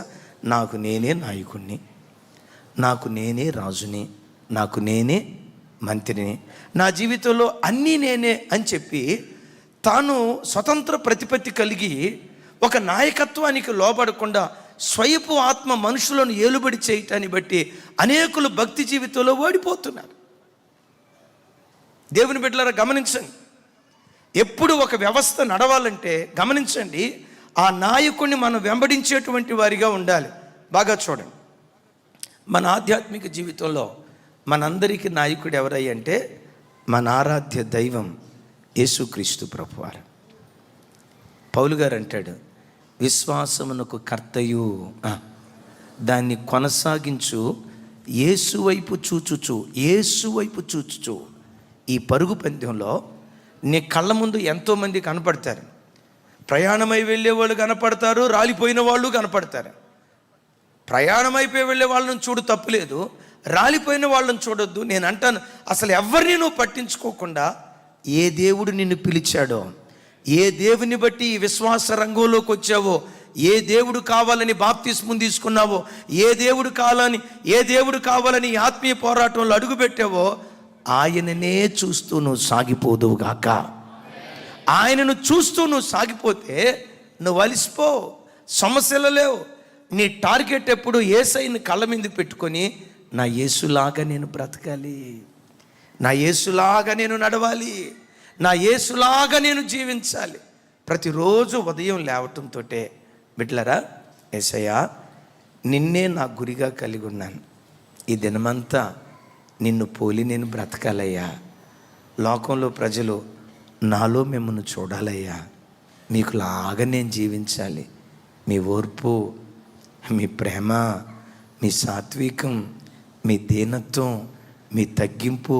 [SPEAKER 1] నాకు నేనే నాయకుడిని, నాకు నేనే రాజుని, నాకు నేనే మంత్రిని, నా జీవితంలో అన్నీ నేనే అని చెప్పి తాను స్వతంత్ర ప్రతిపత్తి కలిగి ఒక నాయకత్వానికి లోబడకుండా స్వయపు ఆత్మ మనుషులను ఏలుబడి చేయటాన్ని బట్టి అనేకులు భక్తి జీవితంలో ఓడిపోతున్నారు. దేవుని బిడ్డలారా గమనించండి, ఎప్పుడు ఒక వ్యవస్థ నడవాలంటే గమనించండి, ఆ నాయకుడిని మనం వెంబడించేటువంటి వారిగా ఉండాలి. బాగా చూడండి, మన ఆధ్యాత్మిక జీవితంలో మనందరికీ నాయకుడు ఎవరయ్య అంటే మన ఆరాధ్య దైవం యేసుక్రీస్తు ప్రభువారు. పౌలు గారు అంటాడు, విశ్వాసమునకు కర్తయు దాన్ని కొనసాగించు యేసు వైపు చూచుచు, యేసు వైపు చూచుచు. ఈ పరుగు పందెంలో నీ కళ్ళ ముందు ఎంతోమంది కనపడతారు. ప్రయాణమై వెళ్ళే వాళ్ళు కనపడతారు, రాలిపోయిన వాళ్ళు కనపడతారు. ప్రయాణమైపోయి వెళ్ళే వాళ్ళని చూడు, తప్పులేదు, రాలిపోయిన వాళ్ళని చూడొద్దు. నేను అంటాను, అసలు ఎవరిని నువ్వు పట్టించుకోకుండా ఏ దేవుడు నిన్ను పిలిచాడో, ఏ దేవుని బట్టి ఈ విశ్వాస రంగంలోకి వచ్చావో, ఏ దేవుడు కావాలని బాప్తిస్మం తీసుకున్నావో, ఏ దేవుడు కావాలని ఆత్మీయ పోరాటంలో అడుగుపెట్టావో, ఆయననే చూస్తూ నువ్వు సాగిపోదువుగాక. ఆయనను చూస్తూ నువ్వు సాగిపోతే నువ్వు అలిసిపో, సమస్యలు లేవు. నీ టార్గెట్ ఎప్పుడు యేసయ్యని కళ్ళ మీద పెట్టుకొని, నా యేసులాగా నేను బ్రతకాలి, నా యేసులాగా నేను నడవాలి, నా యేసులాగా నేను జీవించాలి. ప్రతిరోజు ఉదయం లేవటంతో, బిడ్డలారా, యేసయ్యా నిన్నే నా గురిగా కలిగి ఉన్నాను, ఈ దినమంతా నిన్ను పోలి నేను బ్రతకాలయ్యా. లోకంలో ప్రజలు నాలో మిమ్మల్ని చూడాలయ్యా, మీకు లాగా నేను జీవించాలి. మీ ఓర్పు, మీ ప్రేమ, మీ సాత్వికం, మీ దీనత్వం, మీ తగ్గింపు,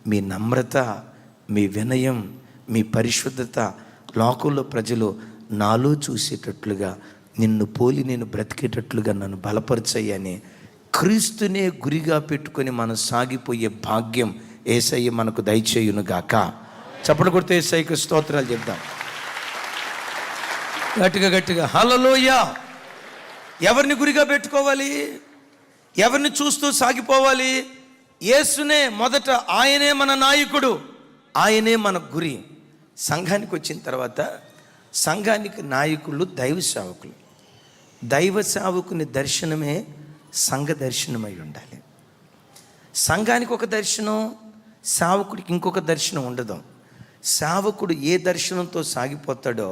[SPEAKER 1] మీ నమ్రత, మీ వినయం, మీ పరిశుద్ధత లోకంలో ప్రజలు నాలో చూసేటట్లుగా, నిన్ను పోలి నేను బ్రతికేటట్లుగా నన్ను బలపరచయ్యని క్రీస్తునే గురిగా పెట్టుకొని మనం సాగిపోయే భాగ్యం యేసయ్య మనకు దయచేయునుగాక. చప్పట్లు కొడితే యేసయ్యకు స్తోత్రాలు చెప్దాం. గట్టిగా గట్టిగా హల్లెలూయా. ఎవరిని గురిగా పెట్టుకోవాలి? ఎవరిని చూస్తూ సాగిపోవాలి? యేసునే మొదట. ఆయనే మన నాయకుడు, ఆయనే మన గురి. సంఘానికి వచ్చిన తర్వాత సంఘానికి నాయకులు దైవ సేవకులు. దైవ సేవకుని దర్శనమే సంఘ దర్శనమై ఉండాలి. సంఘానికి ఒక దర్శనం, సేవకుడికి ఇంకొక దర్శనం ఉండదు. సేవకుడు ఏ దర్శనంతో సాగిపోతాడో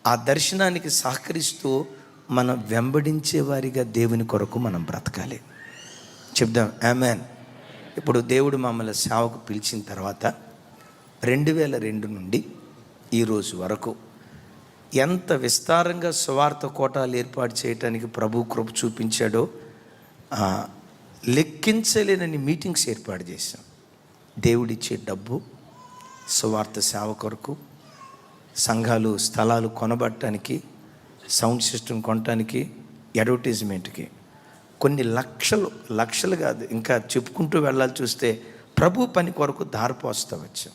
[SPEAKER 1] ఆ దర్శనానికి సహకరిస్తూ మనం వెంబడించే వారిగా దేవుని కొరకు మనం బ్రతకాలి. చెప్దాం ఆమేన్. ఇప్పుడు దేవుడు మమ్మల్ని సేవకు పిలిచిన తర్వాత 2002 నుండి ఈరోజు వరకు ఎంత విస్తారంగా సువార్త కోటాలు ఏర్పాటు చేయడానికి ప్రభు కృప చూపించాడో లెక్కించలేనని మీటింగ్స్ ఏర్పాటు చేశాం. దేవుడిచ్చే డబ్బు సువార్త సేవ కొరకు, సంఘాలు స్థలాలు కొనబట్టడానికి, సౌండ్ సిస్టమ్ కొనటానికి, అడ్వర్టైజ్మెంట్కి కొన్ని లక్షలు కాదు ఇంకా చెప్పుకుంటూ వెళ్ళాలి. చూస్తే ప్రభు పని కొరకు దారిపోస్తూ వచ్చాం.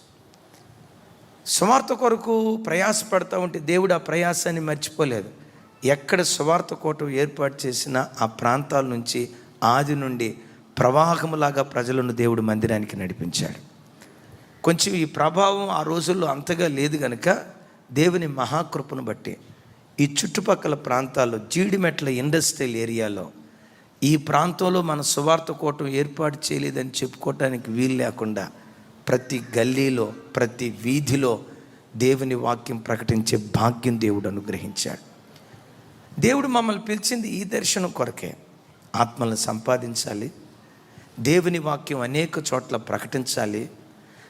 [SPEAKER 1] సువార్త కొరకు ప్రయాసపడతా ఉంటే దేవుడు ఆ ప్రయాసాన్ని మర్చిపోలేదు. ఎక్కడ సువార్త కోట ఏర్పాటు చేసినా ఆ ప్రాంతాల నుంచి ఆది నుండి ప్రవాహములాగా ప్రజలను దేవుడు మందిరానికి నడిపించాడు. కొంచెం ఈ ప్రభావం ఆ రోజుల్లో అంతగా లేదు కనుక దేవుని మహాకృపను బట్టి ఈ చుట్టుపక్కల ప్రాంతాల్లో జీడిమెట్ల ఇండస్ట్రియల్ ఏరియాలో ఈ ప్రాంతంలో మన సువార్త కోటం ఏర్పాటు చేయలేదని చెప్పుకోవటానికి వీలు లేకుండా ప్రతి గల్లీలో ప్రతి వీధిలో దేవుని వాక్యం ప్రకటించే భాగ్యం దేవుడు అనుగ్రహించాడు. దేవుడు మమ్మల్ని పిలిచింది ఈ దర్శనం కొరకే. ఆత్మలను సంపాదించాలి, దేవుని వాక్యం అనేక చోట్ల ప్రకటించాలి,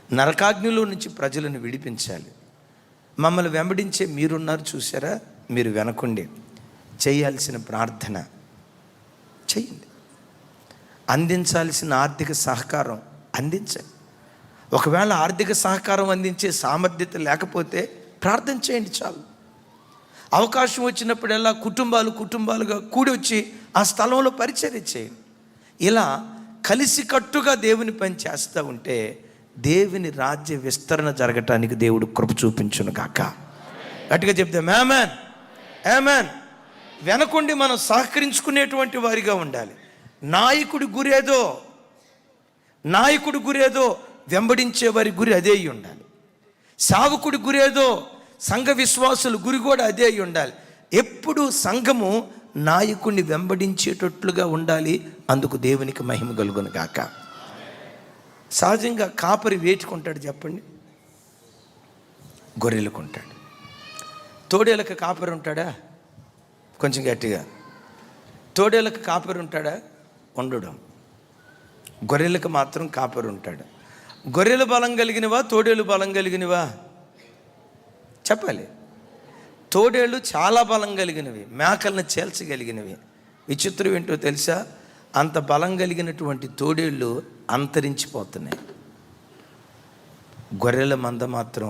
[SPEAKER 1] నరకాగ్నిలో నుంచి ప్రజలను విడిపించాలి. మమ్మల్ని వెంబడించే మీరున్నారు చూసారా, మీరు వెనకుండి చేయాల్సిన ప్రార్థన చేయండి. అందించాల్సిన ఆర్థిక సహకారం అందించండి. ఒకవేళ ఆర్థిక సహకారం అందించే సామర్థ్యత లేకపోతే ప్రార్థన చేయండి చాలు. అవకాశం వచ్చినప్పుడల్లా కుటుంబాలుగా కూడి వచ్చి ఆ స్థలంలో పరిచర్య చేయండి. ఇలా కలిసికట్టుగా దేవుని పని చేస్తూ ఉంటే దేవుని రాజ్య విస్తరణ జరగటానికి దేవుడు కృప చూపించును గాక. గట్టిగా చెప్తాం ఆమేన్ ఆమేన్. వెనకుండి మనం సహకరించుకునేటువంటి వారిగా ఉండాలి. నాయకుడి గురేదో వెంబడించే వారి గురి అదే అయి ఉండాలి. సేవకుడి గురేదో సంఘ విశ్వాసుల గురి కూడా అదే అయి ఉండాలి. ఎప్పుడు సంఘము నాయకుడిని వెంబడించేటట్లుగా ఉండాలి. అందుకు దేవునికి మహిమ కలుగును గాక. సహజంగా కాపరి వేటుకుంటాడు చెప్పండి? గొర్రెలకు ఉంటాడు. తోడేలకు కాపరి ఉంటాడా? కొంచెం గట్టిగా. తోడేలకు కాపరి ఉంటాడా? ఉండడం. గొర్రెలకు మాత్రం కాపరి ఉంటాడు. గొర్రెలు బలం కలిగినవా, తోడేలు బలం కలిగినవా చెప్పాలి. తోడేళ్ళు చాలా బలం కలిగినవి, మేకలను చేల్చగలిగినవి. విచిత్రం ఏంటో తెలుసా? అంత బలం కలిగినటువంటి తోడేళ్ళు అంతరించిపోతున్నాయి. గొర్రెల మంద మాత్రం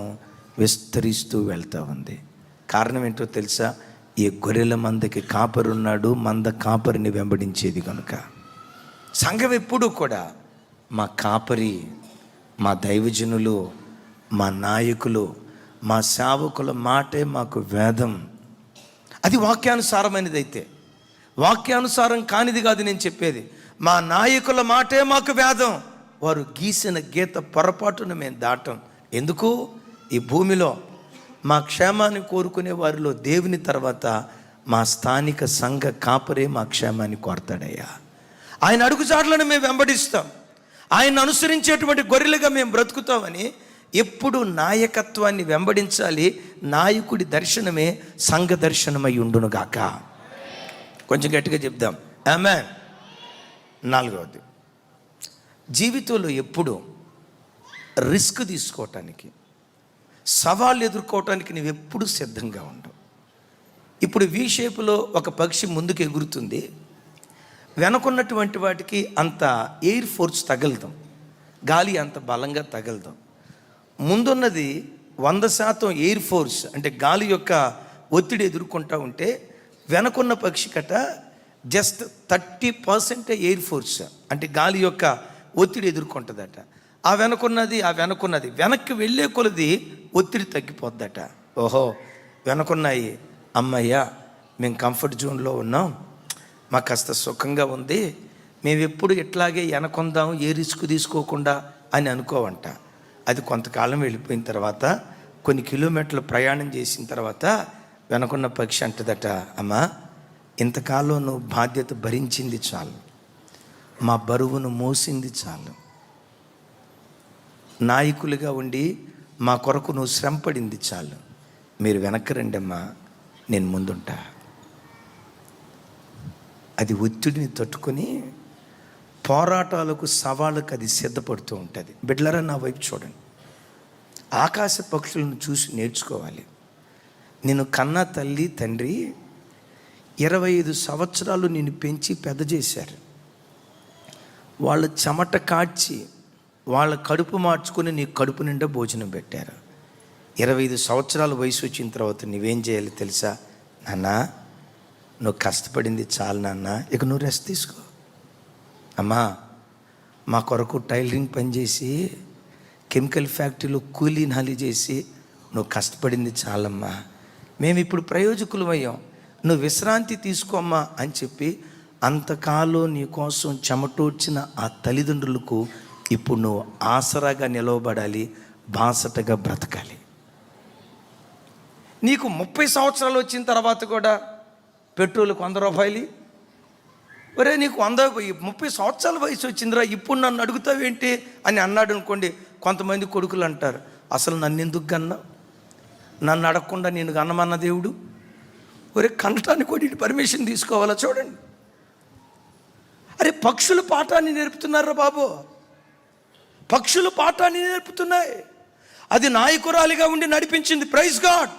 [SPEAKER 1] విస్తరిస్తూ వెళ్తూ ఉంది. కారణం ఏంటో తెలుసా? ఈ గొర్రెల మందకి కాపరున్నాడు, మంద కాపరిని వెంబడించేది కనుక. సంఘం ఎప్పుడూ కూడా మా కాపరి, మా దైవజనులు, మా నాయకులు, మా సేవకుల మాటే మాకు వేదం. అది వాక్యానుసారమైనది అయితే. వాక్యానుసారం కానిది కాదు నేను చెప్పేది. మా నాయకుల మాటే మాకు వేదం. వారు గీసిన గీత పొరపాటున మేము దాటం. ఎందుకు? ఈ భూమిలో మా క్షేమాన్ని కోరుకునే వారిలో దేవుని తర్వాత మా స్థానిక సంఘ కాపరే మా క్షేమాన్ని కోరతాడయ్యా. ఆయన అడుగుజాడలను మేము వెంబడిస్తాం. ఆయన అనుసరించేటువంటి గొర్రెలుగా మేము బ్రతుకుతామని ఎప్పుడు నాయకత్వాన్ని వెంబడించాలి. నాయకుడి దర్శనమే సంఘ దర్శనమై ఉండునుగాక. కొంచెం గట్టిగా చెప్దాం ఆమేన్. 4వది, జీవితంలో ఎప్పుడు రిస్క్ తీసుకోవటానికి, సవాళ్ళు ఎదుర్కోవటానికి నువ్వు ఎప్పుడు సిద్ధంగా ఉండవు. ఇప్పుడు వి షేపులో ఒక పక్షి ముందుకు ఎగురుతుంది. వెనకున్నటువంటి వాటికి అంత ఎయిర్ ఫోర్స్ తగలదాం, గాలి అంత బలంగా తగలదాం. ముందున్నది 100% ఎయిర్ ఫోర్స్ అంటే గాలి యొక్క ఒత్తిడి ఎదుర్కొంటూ ఉంటే, వెనకున్న పక్షి కట జస్ట్ 30% ఎయిర్ ఫోర్స్, అంటే గాలి యొక్క ఒత్తిడి ఎదుర్కొంటుందట. ఆ వెనకున్నది వెనక్కి వెళ్ళే కొలది ఒత్తిడి తగ్గిపోద్దట. ఓహో, వెనకున్నాయి, అమ్మయ్యా మేము కంఫర్ట్ జోన్లో ఉన్నాం, మాకు కాస్త సుఖంగా ఉంది, మేము ఎప్పుడు ఇట్లాగే వెనకొందాం, ఏ రిస్క్ తీసుకోకుండా అని అనుకోవంట. అది కొంతకాలం వెళ్ళిపోయిన తర్వాత, కొన్ని కిలోమీటర్లు ప్రయాణం చేసిన తర్వాత వెనకున్న పక్షి అంటదట, అమ్మా ఇంతకాలం నువ్వు బాధ్యత భరించింది చాలు, మా బరువును మోసింది చాలు, నాయకులుగా ఉండి మా కొరకు నువ్వు శ్రమపడింది చాలు, మీరు వెనక్కి రండి అమ్మా, నేను ముందుంటా. అది ఒత్తిడిని తట్టుకొని పోరాటాలకు, సవాళ్ళకు అది సిద్ధపడుతూ ఉంటుంది. బిడ్డలారా, నా వైపు చూడండి. ఆకాశ పక్షులను చూసి నేర్చుకోవాలి. నేను కన్న తల్లి తండ్రి 25 సంవత్సరాలు నిన్ను పెంచి పెద్ద చేశారు. వాళ్ళ చెమట కాడ్చి వాళ్ళ కడుపు మార్చుకొని నీ కడుపు నిండా భోజనం పెట్టారు. 25 సంవత్సరాల వయసు వచ్చిన తర్వాత నువ్వేం చేయాలి తెలుసా? నాన్న, నువ్వు కష్టపడింది చాలు నాన్న, ఇక నువ్వు రెస్ట్ తీసుకో. అమ్మా, మా కొరకు టైలరింగ్ పని చేసి కెమికల్ ఫ్యాక్టరీలో కూలీ నాలి చేసి నువ్వు కష్టపడింది చాలమ్మా, మేము ఇప్పుడు ప్రయోజకులు అయ్యాం, నువ్వు విశ్రాంతి తీసుకోమ్మా అని చెప్పి అంతకాలం నీ కోసం చెమటోడ్చిన ఆ తల్లిదండ్రులకు ఇప్పుడు నువ్వు ఆసరాగా నిలవబడాలి, బాసటగా బ్రతకాలి. నీకు 30 సంవత్సరాలు వచ్చిన తర్వాత కూడా పెట్రోల్కి 100 రూపాయలు, ఒరే నీకు 30 సంవత్సరాల వయసు వచ్చిందిరా, ఇప్పుడు నన్ను అడుగుతావేంటి అని అన్నాడు అనుకోండి. కొంతమంది కొడుకులు అంటారు, అసలు నన్ను ఎందుకు కన్నా, నన్ను అడగకుండా నేను కన్నమన్న దేవుడు, ఒరే కనటానికి కూడా పర్మిషన్ తీసుకోవాలా? చూడండి, అరే పక్షులు పాఠాన్ని నేర్పుతున్నారా బాబు, పక్షులు పాఠాన్ని నేర్పుతున్నాయి. అది నాయకురాలిగా ఉండి నడిపించింది, ప్రైజ్ గాడ్.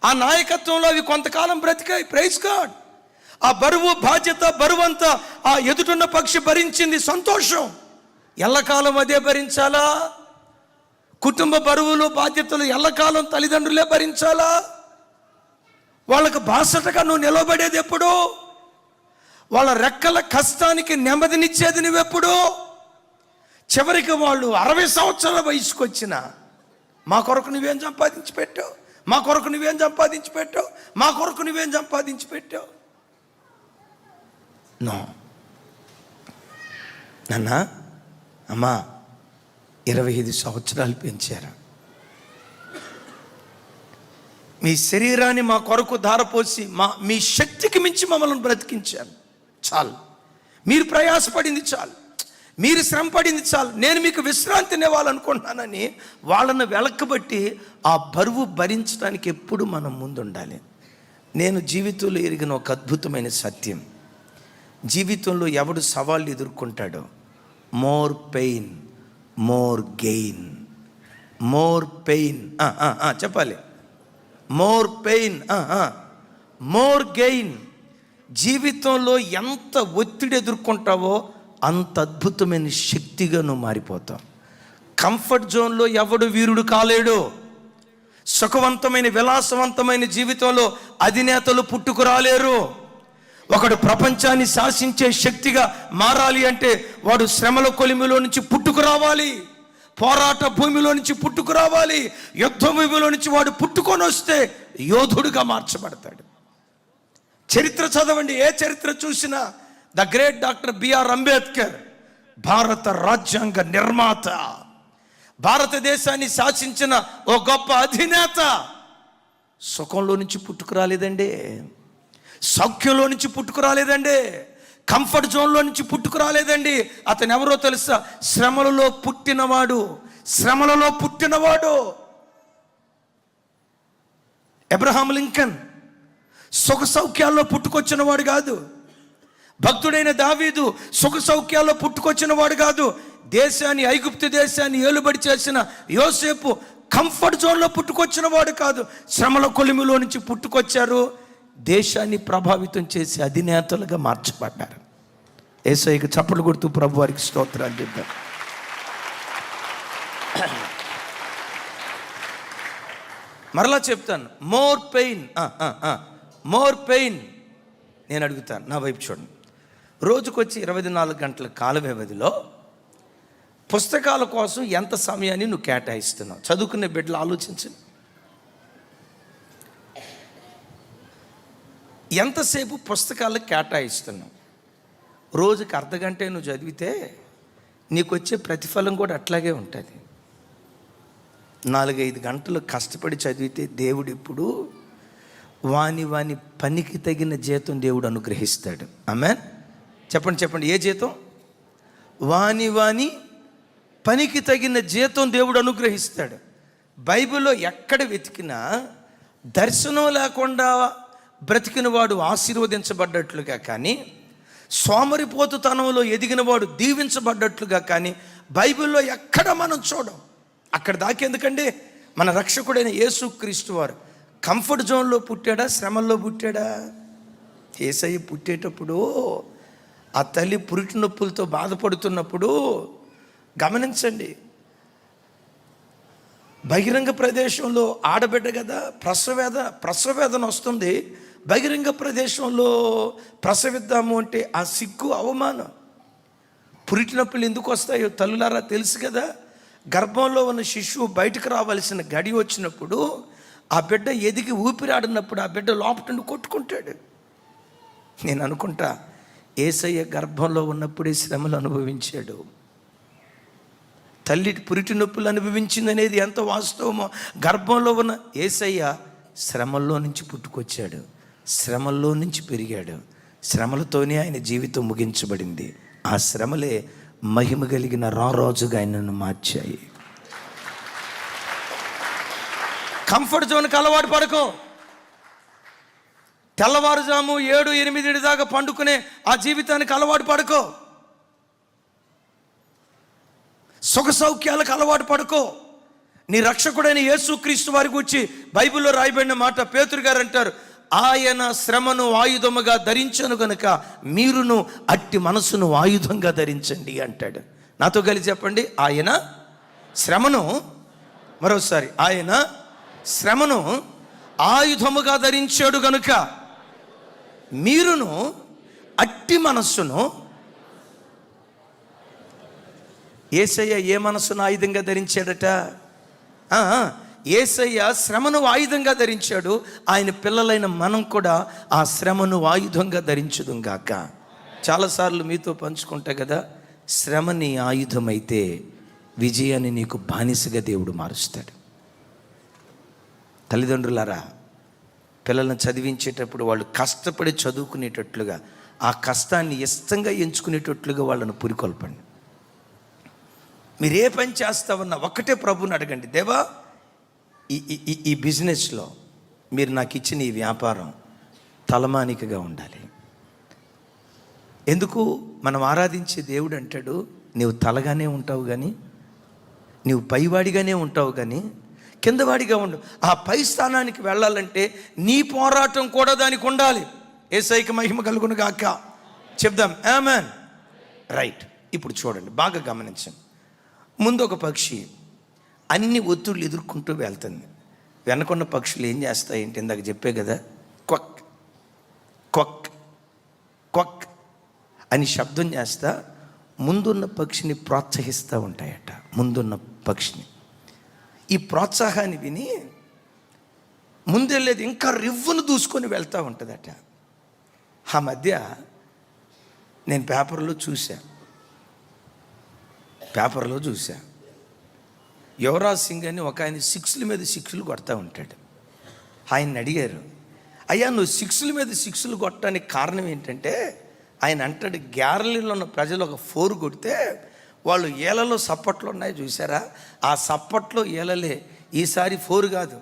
[SPEAKER 1] ఆ నాయకత్వంలో అవి కొంతకాలం బ్రతికాయి, ప్రైజ్ గాడ్. ఆ బరువు బాధ్యత బరువంతా ఆ ఎదుటున్న పక్షి భరించింది, సంతోషం. ఎల్లకాలం అదే భరించాలా? కుటుంబ బరువులు బాధ్యతలు ఎల్లకాలం తల్లిదండ్రులే భరించాలా? వాళ్ళకు బాసటగా నువ్వు నిలబడేది ఎప్పుడు? వాళ్ళ రెక్కల కష్టానికి నెమ్మదినిచ్చేది నువ్వెప్పుడు? చివరికి వాళ్ళు 60 సంవత్సరాల వయసుకు వచ్చిన మా కొరకు నువ్వేం సంపాదించి పెట్టావు, మా కొరకు నువ్వేం సంపాదించి పెట్టావు, మా కొరకు నువ్వేం సంపాదించి పెట్టావు? నో నాన్న, అమ్మా 25 సంవత్సరాలు పెంచారు, మీ శరీరాన్ని మా కొరకు ధారపోసి మీ శక్తికి మించి మమ్మల్ని బ్రతికించారు చాలు, మీరు ప్రయాసపడింది చాలు, మీరు శ్రమ పడింది చాలు, నేను మీకు విశ్రాంతినివ్వాలనుకుంటున్నానని వాళ్ళను వెలక్కబట్టి ఆ బరువు భరించడానికి ఎప్పుడు మనం ముందుండాలి. నేను జీవితంలో ఎరిగిన ఒక అద్భుతమైన సత్యం, జీవితంలో ఎవడు సవాళ్ళు ఎదుర్కొంటాడో more pain more gain, more pain చెప్పాలి, మోర్ పెయిన్ మోర్ గెయిన్. జీవితంలో ఎంత ఒత్తిడి ఎదుర్కొంటావో అంత అద్భుతమైన శక్తిగా నువ్వు మారిపోతావు. కంఫర్ట్ జోన్లో ఎవడు వీరుడు కాలేడు. సుఖవంతమైన విలాసవంతమైన జీవితంలో అధినేతలు పుట్టుకురాలేరు. ఒకడు ప్రపంచాన్ని శాసించే శక్తిగా మారాలి అంటే వాడు శ్రమల కొలిమిలో నుంచి పుట్టుకురావాలి, పోరాట భూమిలో నుంచి పుట్టుకురావాలి, యుద్ధ భూమిలో నుంచి వాడు పుట్టుకొని వస్తే యోధుడుగా మార్చబడతాడు. చరిత్ర చదవండి, ఏ చరిత్ర చూసినా the great doctor B R Ambedkar భారత రాజ్యాంగ నిర్మాత, భారతదేశాన్ని శాసించిన ఓ గొప్ప అధినేత సుఖంలో నుంచి పుట్టుకురాలేదండి, సౌఖ్యంలో నుంచి పుట్టుకురాలేదండి, కంఫర్ట్ జోన్లో నుంచి పుట్టుకురాలేదండి. అతను ఎవరో తెలుసా? శ్రమలలో పుట్టినవాడు, శ్రమలలో పుట్టినవాడు. అబ్రహాం లింకన్ సుఖ సౌఖ్యాల్లో పుట్టుకొచ్చిన వాడు కాదు. భక్తుడైన దావీదు సుఖ సౌఖ్యాల్లో పుట్టుకొచ్చిన వాడు కాదు. దేశాన్ని, ఐగుప్తు దేశాన్ని ఏలుబడి చేసిన యోసేపు కంఫర్ట్ జోన్లో పుట్టుకొచ్చిన వాడు కాదు, శ్రమల కొలిమిలో నుంచి పుట్టుకొచ్చారు. దేశాన్ని ప్రభావితం చేసి అధినేతలుగా మార్చబడ్డారు. యేసయ్యకి చప్పట్లు కొడుతూ ప్రభు వారికి స్తోత్రాలు చెప్పారు. మరలా చెప్తాను, మోర్ పెయిన్ మోర్ పెయిన్ నేను అడుగుతాను, నా వైపు చూడండి. రోజుకొచ్చి 24 గంటల కాల వ్యవధిలో పుస్తకాల కోసం ఎంత సమయాన్ని నువ్వు కేటాయిస్తున్నావు? చదువుకునే బిడ్డలు ఆలోచించండి. ఎంతసేపు పుస్తకాలకు కేటాయిస్తున్నావు? రోజుకి అర్ధగంట నువ్వు చదివితే నీకు వచ్చే ప్రతిఫలం కూడా అట్లాగే ఉంటుంది. 4-5 గంటలు కష్టపడి చదివితే దేవుడు ఇప్పుడు వాని పనికి తగిన జీతం దేవుడు అనుగ్రహిస్తాడు. ఆమేన్. చెప్పండి, ఏ జీతం? వాని పనికి తగిన జీతం దేవుడు అనుగ్రహిస్తాడు. బైబిల్లో ఎక్కడ వెతికినా దర్శనం లేకుండా బ్రతికిన వాడు ఆశీర్వదించబడ్డట్లుగా కానీ, సోమరిపోతుతనంలో ఎదిగిన వాడు దీవించబడ్డట్లుగా కానీ బైబిల్లో ఎక్కడ మనం చూడం. అక్కడ దాకెందుకండి? మన రక్షకుడైన యేసుక్రీస్తు వారు కంఫర్ట్ జోన్లో పుట్టాడా, శ్రమల్లో పుట్టాడా? యేసయ్య పుట్టేటప్పుడు ఆ తల్లి పురిటి నొప్పులతో బాధపడుతున్నప్పుడు గమనించండి, బహిరంగ ప్రదేశంలో ఆడబిడ్డ కదా, ప్రసవవేదన వస్తుంది. బహిరంగ ప్రదేశంలో ప్రసవిద్దాము అంటే ఆ సిగ్గు, అవమానం. పురిటి నొప్పులు ఎందుకు వస్తాయో తల్లులారా తెలుసు కదా. గర్భంలో ఉన్న శిశువు బయటకు రావాల్సిన గడి వచ్చినప్పుడు ఆ బిడ్డ ఎదిగి ఊపిరాడినప్పుడు ఆ బిడ్డ లోపల నుండి కొట్టుకుంటాడు. నేను అనుకుంటా, యేసయ్య గర్భంలో ఉన్నప్పుడే శ్రమలు అనుభవించాడు. తల్లి పురిటి నొప్పులు అనుభవించింది అనేది ఎంత వాస్తవమో, గర్భంలో ఉన్న యేసయ్య శ్రమల్లో నుంచి పుట్టుకొచ్చాడు, శ్రమల్లో నుంచి పెరిగాడు, శ్రమలతోనే ఆయన జీవితం ముగించబడింది. ఆ శ్రమలే మహిమ కలిగిన రారాజుగా ఆయనను మార్చాయి. కంఫర్ట్ జోన్కి అలవాటు పడుకో. తెల్లవారుజాము 7-8 దాకా పండుకునే ఆ జీవితానికి అలవాటు పడుకో. సుఖ సౌఖ్యాలకు అలవాటు పడుకో. నీ రక్షకుడైన యేసుక్రీస్తు వారి గురించి బైబిల్లో రాయబడిన మాట, పేతురు గారు అంటారు, ఆయన శ్రమను ఆయుధముగా ధరించను గనుక మీరును అట్టి మనసును ఆయుధంగా ధరించండి అంటాడు. నాతో కలిసి చెప్పండి, ఆయన శ్రమను, మరోసారి, ఆయన శ్రమను ఆయుధముగా ధరించాడు గనుక మీరును అట్టి మనస్సును. యేసయ్య ఏ మనస్సును ఆయుధంగా ధరించాడట? యేసయ్య శ్రమను ఆయుధంగా ధరించాడు. ఆయన పిల్లలైన మనం కూడా ఆ శ్రమను ఆయుధంగా ధరించుదుం గాక. చాలాసార్లు మీతో పంచుకుంటా కదా, శ్రమ నీ ఆయుధమైతే విజయాన్ని నీకు బానిసగా దేవుడు మారుస్తాడు. తల్లిదండ్రులారా, పిల్లలను చదివించేటప్పుడు వాళ్ళు కష్టపడి చదువుకునేటట్లుగా, ఆ కష్టాన్ని ఇష్టంగా ఎంచుకునేటట్లుగా వాళ్ళను పురికొల్పండి. మీరు ఏ పని చేస్తామన్నా ఒకటే ప్రభుని అడగండి, దేవా ఈ బిజినెస్లో మీరు నాకు ఇచ్చిన ఈ వ్యాపారం తలమానికగా ఉండాలి. ఎందుకు? మనం ఆరాధించే దేవుడు అంటాడు, నీవు తలగానే ఉంటావు కానీ, నీవు పైవాడిగానే ఉంటావు కానీ కిందవాడిగా ఉండు. ఆ పై స్థానానికి వెళ్ళాలంటే నీ పోరాటం కూడా దానికి ఉండాలి. యేసయ్యకి మహిమ కలుగును గాక. చెప్దాం ఆమేన్. రైట్. ఇప్పుడు చూడండి, బాగా గమనించండి. ముందు ఒక పక్షి అన్ని ఒత్తిళ్ళు ఎదుర్కొంటూ వెళ్తుంది. వెనకున్న పక్షులు ఏం చేస్తాయంటే, ఇందాక చెప్పే కదా, క్వక్ క్వక్ క్వక్ అని శబ్దం చేస్తా ముందున్న పక్షిని ప్రోత్సహిస్తూ ఉంటాయట. ముందున్న పక్షిని ఈ ప్రోత్సాహాన్ని విని ముందెళ్ళేది ఇంకా రివ్వును దూసుకొని వెళ్తూ ఉంటుందట. ఆ మధ్య నేను పేపర్లో చూసా, యువరాజ్ సింగ్ అని ఒక ఆయన 6ల మీద 6లు కొడతా ఉంటాడు. ఆయన్ని అడిగారు, అయ్యా నువ్వు 6ల మీద 6లు కొట్టడానికి కారణం ఏంటంటే, ఆయన అంటాడు, గ్యాలరీలో ఉన్న ప్రజలు ఒక 4 కొడితే వాళ్ళు ఏలలో సప్పట్లు ఉన్నాయి చూసారా, ఆ సప్పట్లో ఏలలే, ఈసారి 4 కాదు.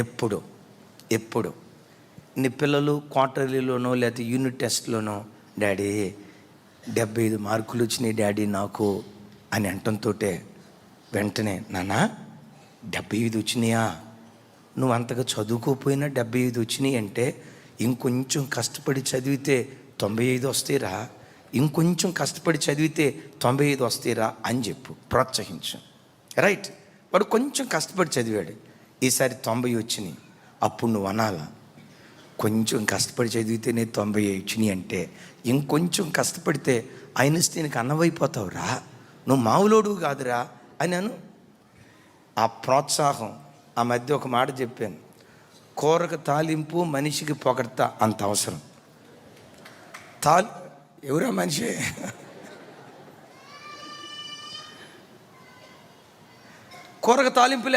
[SPEAKER 1] ఎప్పుడు నీ పిల్లలు క్వార్టర్లీలోనో లేకపోతే యూనిట్ టెస్ట్లోనో, డాడీ 75 మార్కులు వచ్చినాయి డాడీ నాకు అని అంటంతో వెంటనే, నాన్న 75 వచ్చినాయా? నువ్వు అంతగా చదువుకోపోయినా 75 వచ్చినాయి అంటే ఇంకొంచెం కష్టపడి చదివితే 95 వస్తాయిరా, ఇంకొంచెం కష్టపడి చదివితే 95 వస్తాయిరా అని చెప్పు, ప్రోత్సహించు. రైట్. వాడు కొంచెం కష్టపడి చదివాడు, ఈసారి 90 వచ్చినాయి. అప్పుడు నువ్వు అనాలా, కొంచెం కష్టపడి చదివితేనే 90 వచ్చినాయి అంటే ఇంకొంచెం కష్టపడితే ఐన్స్టీన్కి అన్నమైపోతావురా, నువ్వు మామూలోడు కాదురా అని అను. ఆ ప్రోత్సాహం. ఆ మధ్య ఒక మాట చెప్పాను, కూరకు తాలింపు మనిషికి పొగడతా అంత అవసరం. ఎవరా మనిషి? కూరకు తాలింపు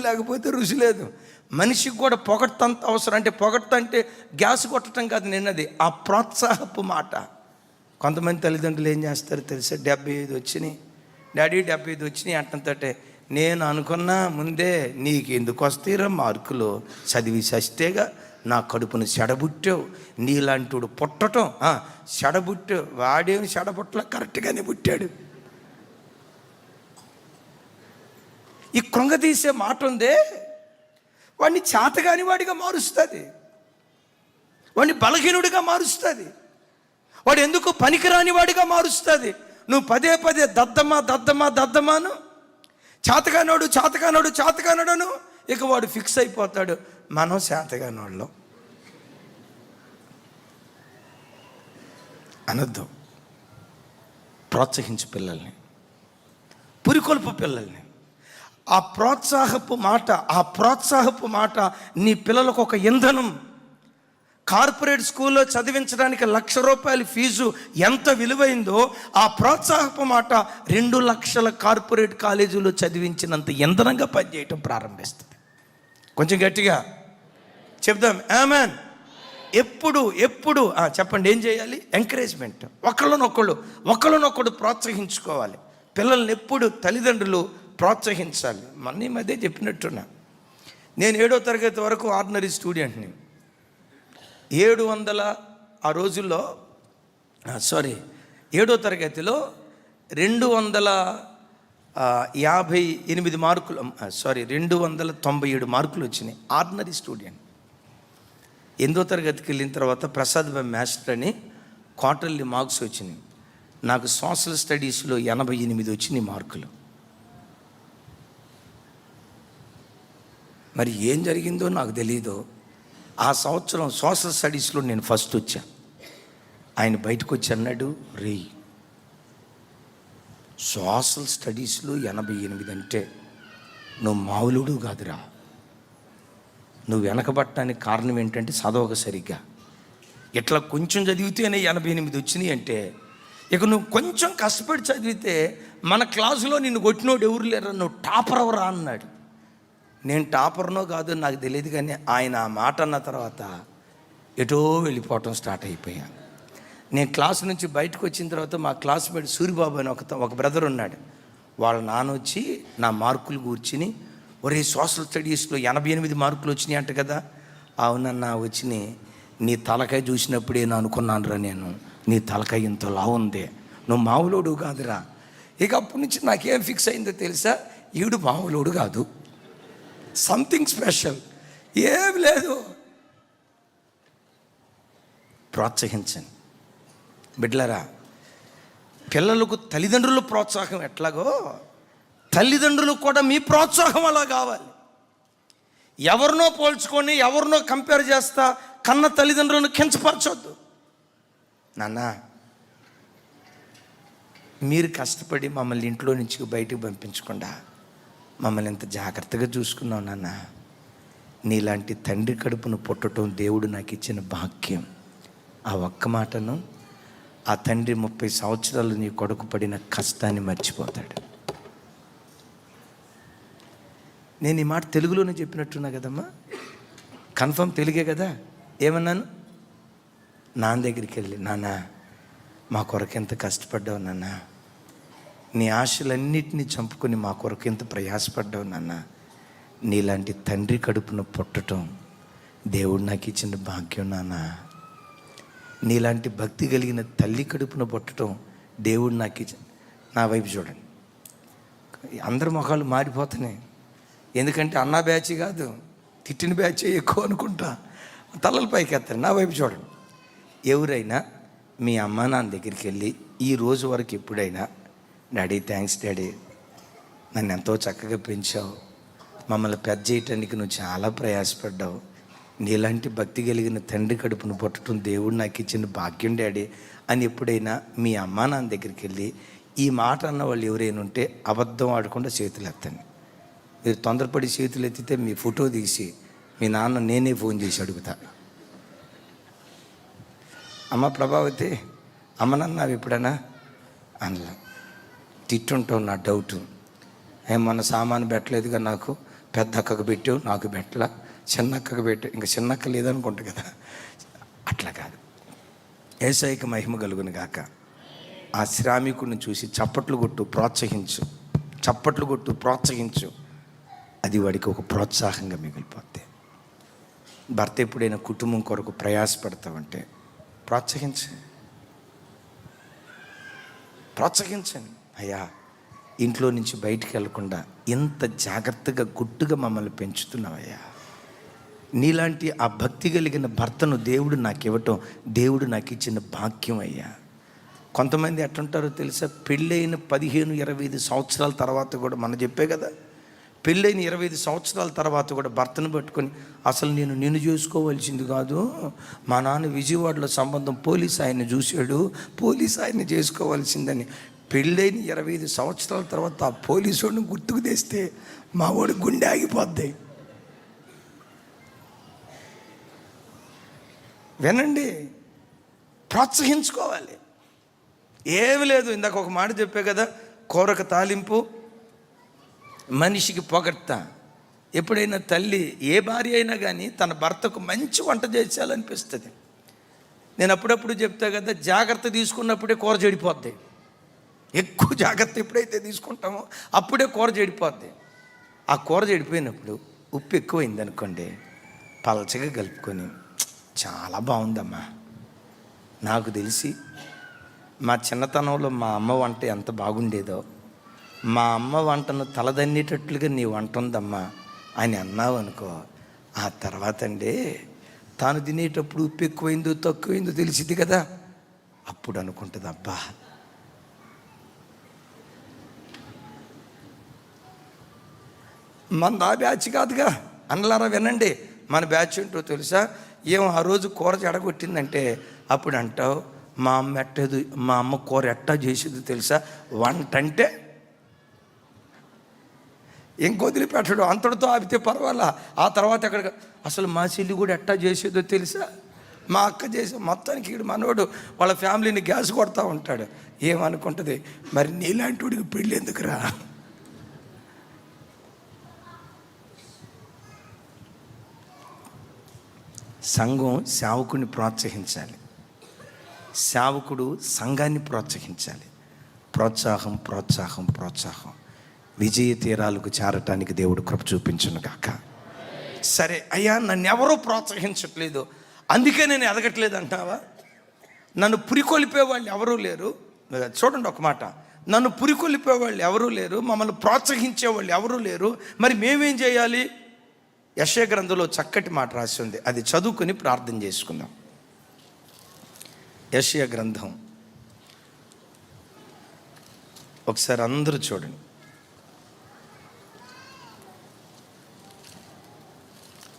[SPEAKER 1] లేకపోతే రుచి లేదు. మనిషికి కూడా పొగట్టంత అవసరం. అంటే పొగట్టంటే గ్యాస్ కొట్టడం కాదు, నిన్నది ఆ ప్రోత్సాహపు మాట. కొంతమంది తల్లిదండ్రులు ఏం చేస్తారు తెలుసా, 75 వచ్చినాయి డాడీ, 75 వచ్చినాయి అంటంతోటే, నేను అనుకున్నా ముందే నీకు ఎందుకు వస్తాయిరా మార్కులు, చదివి సస్తేగా నా కడుపును చెడబుట్టావు, నీలాంటి పుట్టటం చెడబుట్టావు. వాడేమి చెడబుట్టలా, కరెక్ట్గానే పుట్టాడు. ఈ కృంగతీసే మాట ఉందే, వాడిని చేతగాని వాడిగా మారుస్తుంది, వాడిని బలహీనుడిగా మారుస్తుంది, వాడు ఎందుకు పనికిరాని వాడిగా మారుస్తుంది. నువ్వు పదే పదే దద్దమ్మాను చేతగానోడు ఇక వాడు ఫిక్స్ అయిపోతాడు. మనం చేతగానోళ్ళం అనొద్దు. ప్రోత్సహించు పిల్లల్ని, పురికొల్పు పిల్లల్ని. ఆ ప్రోత్సాహపు మాట నీ పిల్లలకు ఒక ఇంధనం. కార్పొరేట్ స్కూల్లో చదివించడానికి ₹1,00,000 ఫీజు ఎంత విలువైందో, ఆ ప్రోత్సాహపు మాట 2 లక్షల కార్పొరేట్ కాలేజీలో చదివించినంత ఇంధనంగా పనిచేయటం ప్రారంభిస్తుంది. కొంచెం గట్టిగా చెప్దాం ఆమెన్. ఎప్పుడు చెప్పండి, ఏం చేయాలి? ఎంకరేజ్మెంట్. ఒకళ్ళనొక్కడు ప్రోత్సహించుకోవాలి. పిల్లల్ని ఎప్పుడు తల్లిదండ్రులు ప్రోత్సహించాలి. మొన్న ఈ మధ్య చెప్పినట్టున్నా, నేను 7వ తరగతి వరకు ఆర్డినరీ స్టూడెంట్ని. 7వ తరగతిలో 258 మార్కులు 297 మార్కులు వచ్చినాయి. Ordinary student. 8వ తరగతికి వెళ్ళిన తర్వాత ప్రసాద్ మాస్టర్ అని క్వార్టర్లీ మార్క్స్ వచ్చినాయి. నాకు సోషల్ స్టడీస్లో 88 వచ్చినాయి మార్కులు. మరి ఏం జరిగిందో నాకు తెలీదు. ఆ సంవత్సరం సోషల్ స్టడీస్లో నేను ఫస్ట్ వచ్చా. ఆయన బయటకు వచ్చి అన్నాడు, రే సోషల్ స్టడీస్లో 88 అంటే నువ్వు మామూలుడు కాదురా. నువ్వు వెనకబట్టడానికి కారణం ఏంటంటే చదవక సరిగ్గా. ఇట్లా కొంచెం చదివితేనే 88 వచ్చినాయి అంటే, ఇక నువ్వు కొంచెం కష్టపడి చదివితే మన క్లాసులో నిన్ను కొట్టినోడు ఎవరు లేరా, నువ్వు టాపర్ అవరా అన్నాడు. నేను టాపర్నో కాదు నాకు తెలియదు, కానీ ఆయన ఆ మాట అన్న తర్వాత ఎటో వెళ్ళిపోవటం స్టార్ట్ అయిపోయా. నేను క్లాస్ నుంచి బయటకు వచ్చిన తర్వాత మా క్లాస్మేట్ సూరిబాబు అని ఒక బ్రదర్ ఉన్నాడు. వాళ్ళ నాన్న వచ్చి నా మార్కులు కూర్చుని, ఒరే సోషల్ స్టడీస్లో 88 మార్కులు వచ్చినాయి అంట కదా. అవునన్నా వచ్చినాయి. నీ తలకాయ చూసినప్పుడే నేను అనుకున్నాను రా, నేను నీ తలకాయ ఇంతలా ఉంది, నువ్వు మామూలుడు కాదురా. ఇక అప్పటి నుంచి నాకేం ఫిక్స్ అయిందో తెలుసా, ఈడు మామూలుడు కాదు, సంథింగ్ స్పెషల్. ఏం లేదు. ప్రోత్సహించండి బిడ్డలారా. పిల్లలకు తల్లిదండ్రుల ప్రోత్సాహం ఎట్లాగో, తల్లిదండ్రులకు కూడా మీ ప్రోత్సాహం అలా కావాలి. ఎవరినో పోల్చుకొని ఎవరినో కంపేర్ చేస్తా కన్న తల్లిదండ్రులను కించపరచొద్దు. నాన్న, మీరు కష్టపడి మమ్మల్ని ఇంట్లో నుంచి బయటకు పంపించకుండా మమ్మల్ని ఎంత జాగ్రత్తగా చూసుకున్నావు నాన్న. నీలాంటి తండ్రి కడుపును పుట్టడం దేవుడు నాకు ఇచ్చిన భాగ్యం. ఆ ఒక్క మాటను ఆ తండ్రి 30 సంవత్సరాలు నీ కొడుకు పడిన కష్టాన్ని మర్చిపోతాడు. నేను ఈ మాట తెలుగులోనే చెప్పినట్టున్నా కదమ్మా, కన్ఫర్మ్ తెలుగే కదా. ఏమన్నాను? నాన్న దగ్గరికి వెళ్ళి, నాన్న మా కొరకు ఎంత కష్టపడ్డావు నాన్న, నీ ఆశలన్నిటినీ చంపుకొని మా కొరకు ఎంత ప్రయాసపడ్డావు నాన్న. నీలాంటి తండ్రి కడుపున పుట్టడం దేవుడు నాకు ఇచ్చిన భాగ్యం నాన్న. నీలాంటి భక్తి కలిగిన తల్లి కడుపున పుట్టడం దేవుడు నాకు ఇచ్చిన. నా వైపు చూడండి, అందరి మొహాలు మారిపోతున్నాయి. ఎందుకంటే అన్న బ్యాచ్ కాదు, తిట్టిన బ్యాచ్ ఎక్కువ అనుకుంటా, తలలు పైకి ఎత్తారు. నా వైపు చూడండి. ఎవరైనా మీ అమ్మ నాన్న దగ్గరికి వెళ్ళి ఈ రోజు వరకు ఎప్పుడైనా, డాడీ థ్యాంక్స్ డాడీ, నన్ను ఎంతో చక్కగా పెంచావు, మమ్మల్ని పెద్ద చేయటానికి నువ్వు చాలా ప్రయాసపడ్డావు. నీలాంటి భక్తి కలిగిన తండ్రి కడుపును పుట్టడం దేవుడు నాకు ఇచ్చిన భాగ్యం డాడీ అని ఎప్పుడైనా మీ అమ్మా నాన్న దగ్గరికి వెళ్ళి ఈ మాట అన్న వాళ్ళు ఎవరైనా ఉంటే అబద్ధం ఆడకుండా చేతులు ఎత్తండి. మీరు తొందరపడి చేతులు ఎత్తితే మీ ఫోటో తీసి మీ నాన్న నేనే ఫోన్ చేసి అడుగుతా. అమ్మ ప్రభావతి అమ్మనన్నావు ఎప్పుడైనా అనలా. తిట్టుంటావు నా డౌటు. ఏమన్నా సామాను పెట్టలేదుగా నాకు, పెద్ద అక్కకు పెట్టావు నాకు పెట్టలా, చిన్న అక్కకు పెట్టావు ఇంకా చిన్న అక్క లేదనుకుంటా కదా. అట్లా కాదు. యేసయ్యకి మహిమ కలుగును గాక. ఆ శ్రామికుడిని చూసి చప్పట్లు కొట్టు ప్రోత్సహించు, చప్పట్లు కొట్టు ప్రోత్సహించు. అది వాడికి ఒక ప్రోత్సాహంగా మిగిలిపోద్ది. భర్త ఎప్పుడైనా కుటుంబం కొరకు ప్రయాసపడతావంటే ప్రోత్సహించండి. అయ్యా ఇంట్లో నుంచి బయటికి వెళ్లకుండా ఎంత జాగ్రత్తగా గుట్టుగా మమ్మల్ని పెంచుతున్నావయ్యా. నీలాంటి ఆ భక్తి కలిగిన భర్తను దేవుడు నాకు ఇవ్వటం దేవుడు నాకు ఇచ్చిన భాగ్యం అయ్యా. కొంతమంది ఎట్టుంటారో తెలుసా, పెళ్ళైన 15-25 సంవత్సరాల తర్వాత కూడా మనం చెప్పే కదా, పెళ్ళైన 25 సంవత్సరాల తర్వాత కూడా భర్తను పట్టుకొని అసలు నిన్ను చూసుకోవాల్సింది కాదు, మా నాన్న విజయవాడలో సంబంధం పోలీస్ ఆయన్ని చూశాడు, పోలీస్ ఆయన్ని చేసుకోవాల్సిందని. పెళ్ళైన 25 సంవత్సరాల తర్వాత ఆ పోలీసు వాడిని గుర్తుకు తెస్తే మా వాడి గుండె ఆగిపోద్ది. వినండి, ప్రోత్సహించుకోవాలి. ఏమి లేదు, ఇందాక ఒక మాట చెప్పే కదా, కూరకు తాలింపు మనిషికి పొగడ్తా. ఎప్పుడైనా తల్లి ఏ భార్య అయినా కానీ తన భర్తకు మంచి వంట చేయాలనిపిస్తుంది. నేను అప్పుడప్పుడు చెప్తా కదా, జాగ్రత్త తీసుకున్నప్పుడే కూర చెడిపోద్ది. ఎక్కువ జాగ్రత్త ఎప్పుడైతే తీసుకుంటామో అప్పుడే కూర చెడిపోద్ది. ఆ కూర చెడిపోయినప్పుడు ఉప్పు ఎక్కువైంది అనుకోండి, పలచగా కలుపుకొని చాలా బాగుందమ్మా. నాకు తెలిసి మా చిన్నతనంలో మా అమ్మ వంట ఎంత బాగుండేదో, మా అమ్మ వంటను తలదన్నేటట్లుగా నీ వంట ఉందమ్మా అని అన్నావు అనుకో, ఆ తర్వాత అండి తాను తినేటప్పుడు ఉప్పు ఎక్కువైందో తక్కువైందో తెలిసింది కదా, అప్పుడు అనుకుంటుంది అబ్బా మన ఆ బ్యాచ్ కాదుగా. అనలారా వినండి, మన బ్యాచ్ ఏంటో తెలుసా, ఏమో ఆ రోజు కూర చెడగొట్టిందంటే అప్పుడు అంటావు మా అమ్మ కూర ఎట్టా చేసేది తెలుసా, వంట అంటే ఇంకొదిలిపెట్టడు, అంతటితో ఆపితే పర్వాలా. ఆ తర్వాత ఎక్కడ అసలు మా చెల్లి కూడా ఎట్టా చేసేదో తెలుసా, మా అక్క చేసే మొత్తానికి ఈడు మనోడు వాళ్ళ ఫ్యామిలీని గ్యాస్ కొడతా ఉంటాడు. ఏమనుకుంటుంది, మరి నీలాంటి వాడికి పెళ్ళి ఎందుకురా. సంఘం సేవకుని ప్రోత్సహించాలి, సేవకుడు సంఘాన్ని ప్రోత్సహించాలి. ప్రోత్సాహం ప్రోత్సాహం ప్రోత్సాహం విజయ తీరాలకు చేరటానికి దేవుడు కృప చూపించును గాక. సరే అయ్యా, నన్ను ఎవరూ ప్రోత్సహించట్లేదు అందుకే నేను ఎదగట్లేదు అంటావా? నన్ను పురికొలిపే వాళ్ళు ఎవరూ లేరు. చూడండి ఒక మాట, నన్ను పురికొలిపే వాళ్ళు ఎవరూ లేరు, మమ్మల్ని ప్రోత్సహించే వాళ్ళు ఎవరూ లేరు, మరి మేమేం చేయాలి? యెషయా గ్రంథంలో చక్కటి మాట రాసి ఉంది, అది చదువుకుని ప్రార్థన చేసుకుందాం. యెషయా గ్రంథం ఒకసారి అందరూ చూడండి.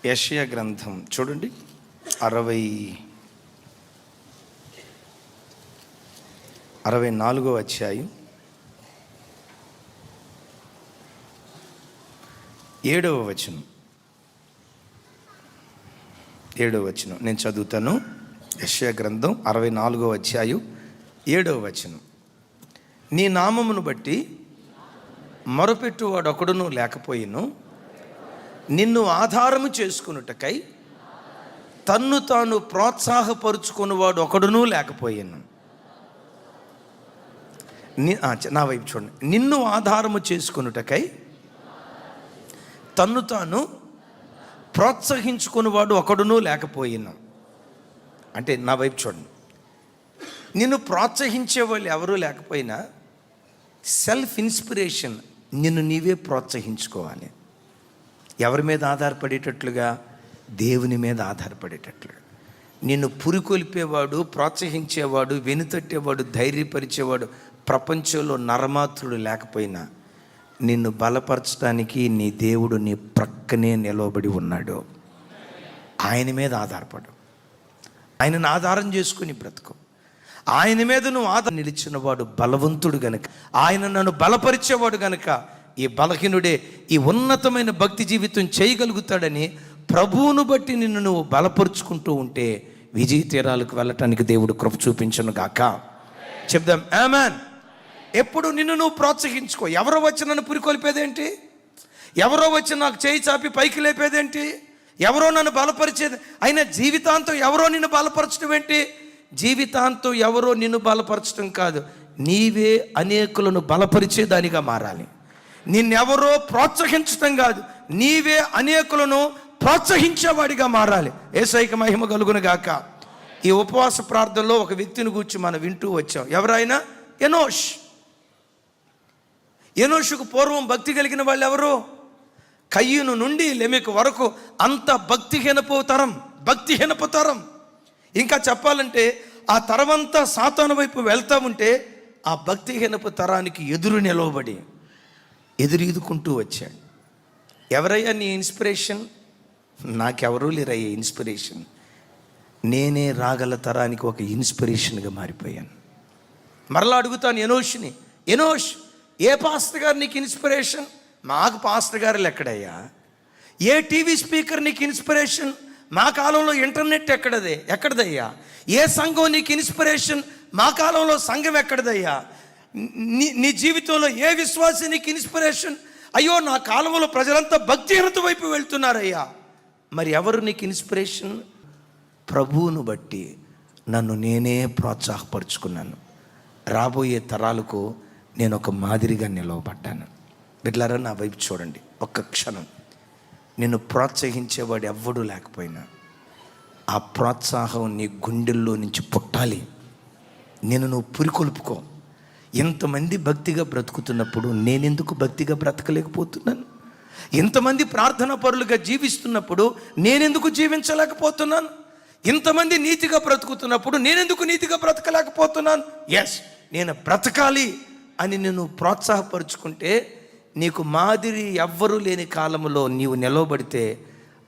[SPEAKER 1] యెషయా గ్రంథం చూడండి, 64వ అధ్యాయం 7వ వచనం. నేను చదువుతాను. యెషయా గ్రంథం 64వ అధ్యాయం 7వ వచనం. నీ నామమును బట్టి మొరపెట్టువాడు ఒకడును లేకపోయిను, నిన్ను ఆధారము చేసుకున్నటకై తన్ను తాను ప్రోత్సాహపరుచుకున్నవాడు ఒకడునూ లేకపోయాను. నా వైపు చూడండి, నిన్ను ఆధారము చేసుకున్నటకై తన్ను తాను ప్రోత్సహించుకునేవాడు ఒకడునూ లేకపోయినా. అంటే నా వైపు చూడండి, నిన్ను ప్రోత్సహించే వాళ్ళు ఎవరూ లేకపోయినా సెల్ఫ్ ఇన్స్పిరేషన్, నిన్ను నీవే ప్రోత్సహించుకోవాలి. ఎవరి మీద ఆధారపడేటట్లుగా? దేవుని మీద ఆధారపడేటట్లుగా. నిన్ను పురికొల్పేవాడు, ప్రోత్సహించేవాడు, వెనుతట్టేవాడు, ధైర్యపరిచేవాడు ప్రపంచంలో నరమాత్రుడు లేకపోయినా నిన్ను బలపరచడానికి నీ దేవుడు నీ ప్రక్కనే నిలవబడి ఉన్నాడు. ఆయన మీద ఆధారపడు, ఆయనను ఆధారం చేసుకుని బ్రతుకు. ఆయన మీద నువ్వు ఆధార నిలిచిన వాడు బలవంతుడు గనుక, ఆయన నన్ను బలపరిచేవాడు గనుక ఈ బలహీనుడే ఈ ఉన్నతమైన భక్తి జీవితం చేయగలుగుతాడని ప్రభువును బట్టి నిన్ను నువ్వు బలపరుచుకుంటూ ఉంటే విజయ తీరాలకు వెళ్ళటానికి దేవుడు కృప చూపించును గాక. చెప్దాం ఆమేన్. ఎప్పుడు నిన్ను నువ్వు ప్రోత్సహించుకో. ఎవరో వచ్చి నన్ను పురికొల్పేదేంటి? ఎవరో వచ్చి నాకు చేయి చాపి పైకి లేపేదేంటి? ఎవరో నన్ను బలపరిచేది? అయినా జీవితాంతం ఎవరో నిన్ను బలపరచడం ఏంటి? జీవితాంతం ఎవరో నిన్ను బలపరచడం కాదు, నీవే అనేకులను బలపరిచేదానిగా మారాలి. నిన్నెవరో ప్రోత్సహించడం కాదు, నీవే అనేకులను ప్రోత్సహించేవాడిగా మారాలి. యేసయ్యకి మహిమ కలుగును గాక. ఈ ఉపవాస ప్రార్థనలో ఒక వ్యక్తిని గురించి మనం వింటూ వచ్చాం. ఎవరైనా ఎనోష్. ఎనోషుకు పూర్వం భక్తి కలిగిన వాళ్ళు ఎవరు? కయ్యూను నుండి లెమెకు వరకు అంత భక్తిహీనపు తరం. ఇంకా చెప్పాలంటే ఆ తరమంతా సాతాను వైపు వెళ్తా ఉంటే ఆ భక్తిహీనపు తరానికి ఎదురు నిలవబడి ఎదురుకుంటూ వచ్చాడు. ఎవరయ్యా నీ ఇన్స్పిరేషన్? నాకెవరూ లేరయ్యా ఇన్స్పిరేషన్. నేనే రాగల తరానికి ఒక ఇన్స్పిరేషన్గా మారిపోయాను. మరలా అడుగుతాను ఎనోష్ని, ఎనోష్ ఏ పాస్టర్ గారు నీకు ఇన్స్పిరేషన్? మాకు పాస్టర్ గారు ఎక్కడయ్యా? ఏ టీవీ స్పీకర్ నీకు ఇన్స్పిరేషన్? మా కాలంలో ఇంటర్నెట్ ఎక్కడదయ్యా? ఏ సంఘం నీకు ఇన్స్పిరేషన్? మా కాలంలో సంఘం ఎక్కడదయ్యా? నీ జీవితంలో ఏ విశ్వాసి నీకు ఇన్స్పిరేషన్? అయ్యో నా కాలంలో ప్రజలంతా భక్తిహీనత వైపు వెళ్తున్నారయ్యా. మరి ఎవరు నీకు ఇన్స్పిరేషన్? ప్రభువును బట్టి నన్ను నేనే ప్రోత్సాహపరుచుకున్నాను. రాబోయే తరాలకు నేను ఒక మాదిరిగా నిలవబడ్డాను. బిడ్డలారా, నా వైపు చూడండి ఒక్క క్షణం. నిన్ను ప్రోత్సహించేవాడు ఎవ్వడూ లేకపోయినా ఆ ప్రోత్సాహం నీ గుండెల్లో నుంచి పుట్టాలి. నువ్వు పురికొల్పుకో. ఎంతమంది భక్తిగా బ్రతుకుతున్నప్పుడు నేనెందుకు భక్తిగా బ్రతకలేకపోతున్నాను? ఇంతమంది ప్రార్థనా పరులుగా జీవిస్తున్నప్పుడు నేనెందుకు జీవించలేకపోతున్నాను? ఇంతమంది నీతిగా బ్రతుకుతున్నప్పుడు నేనెందుకు నీతిగా బ్రతకలేకపోతున్నాను? ఎస్, నేను బ్రతకాలి అని నేను ప్రోత్సాహపరుచుకుంటే నీకు మాదిరి ఎవ్వరూ లేని కాలంలో నీవు నిలవబడితే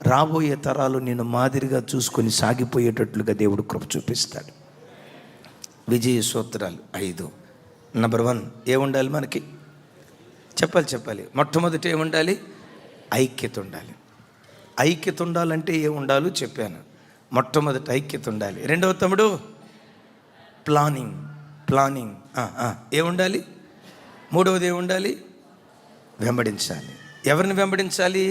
[SPEAKER 1] రాబోయే తరాలు నేను మాదిరిగా చూసుకొని సాగిపోయేటట్లుగా దేవుడు కృప చూపిస్తాడు. విజయ సూత్రాలు 5. నంబర్ 1 ఏముండాలి మనకి? చెప్పాలి. మొట్టమొదటి ఏముండాలి? ఐక్యత ఉండాలి. ఐక్యత ఉండాలంటే ఏముండాలో చెప్పాను. మొట్టమొదటి ఐక్యత ఉండాలి. రెండవ తమ్ముడు ప్లానింగ్. ఏముండాలి? మూడవది ఏముండాలి? వెంబడించాలి. ఎవరిని వెంబడించాలి?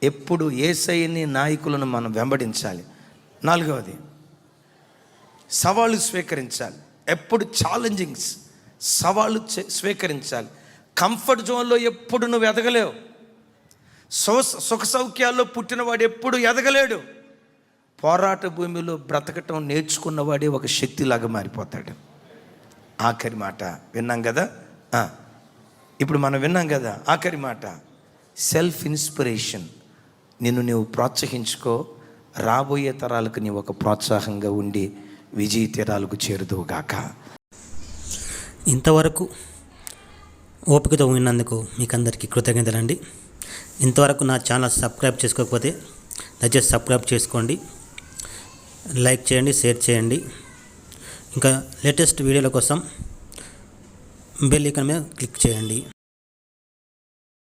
[SPEAKER 1] ఎప్పుడు యేసయ్యని నాయకులను మనం వెంబడించాలి. 4వది సవాళ్ళు స్వీకరించాలి. ఎప్పుడు సవాళ్ళు స్వీకరించాలి. కంఫర్ట్ జోన్లో ఎప్పుడు నువ్వు ఎదగలేవు. సుఖ సౌఖ్యాల్లో పుట్టినవాడు ఎప్పుడు ఎదగలేడు. పోరాట భూమిలో బ్రతకటం నేర్చుకున్నవాడే ఒక శక్తిలాగా మారిపోతాడు. ఆఖరి మాట విన్నాం కదా, ఇప్పుడు మనం విన్నాం కదా. ఆఖరి మాట సెల్ఫ్ ఇన్స్పిరేషన్. నువ్వు ప్రోత్సహించుకో. రాబోయే తరాలకు నీవు ఒక ప్రోత్సాహంగా ఉండి విజయ తీరాలకు చేరుదువుగాక.
[SPEAKER 2] ఇంతవరకు ఓపికతో విన్నందుకు మీకు అందరికీ కృతజ్ఞతలండి. ఇంతవరకు నా ఛానల్ సబ్స్క్రైబ్ చేసుకోకపోతే దయచేసి సబ్స్క్రైబ్ చేసుకోండి, లైక్ చేయండి, షేర్ చేయండి. ఇంకా లేటెస్ట్ వీడియోల కోసం బెల్ ఐకాన్ మీద క్లిక్ చేయండి.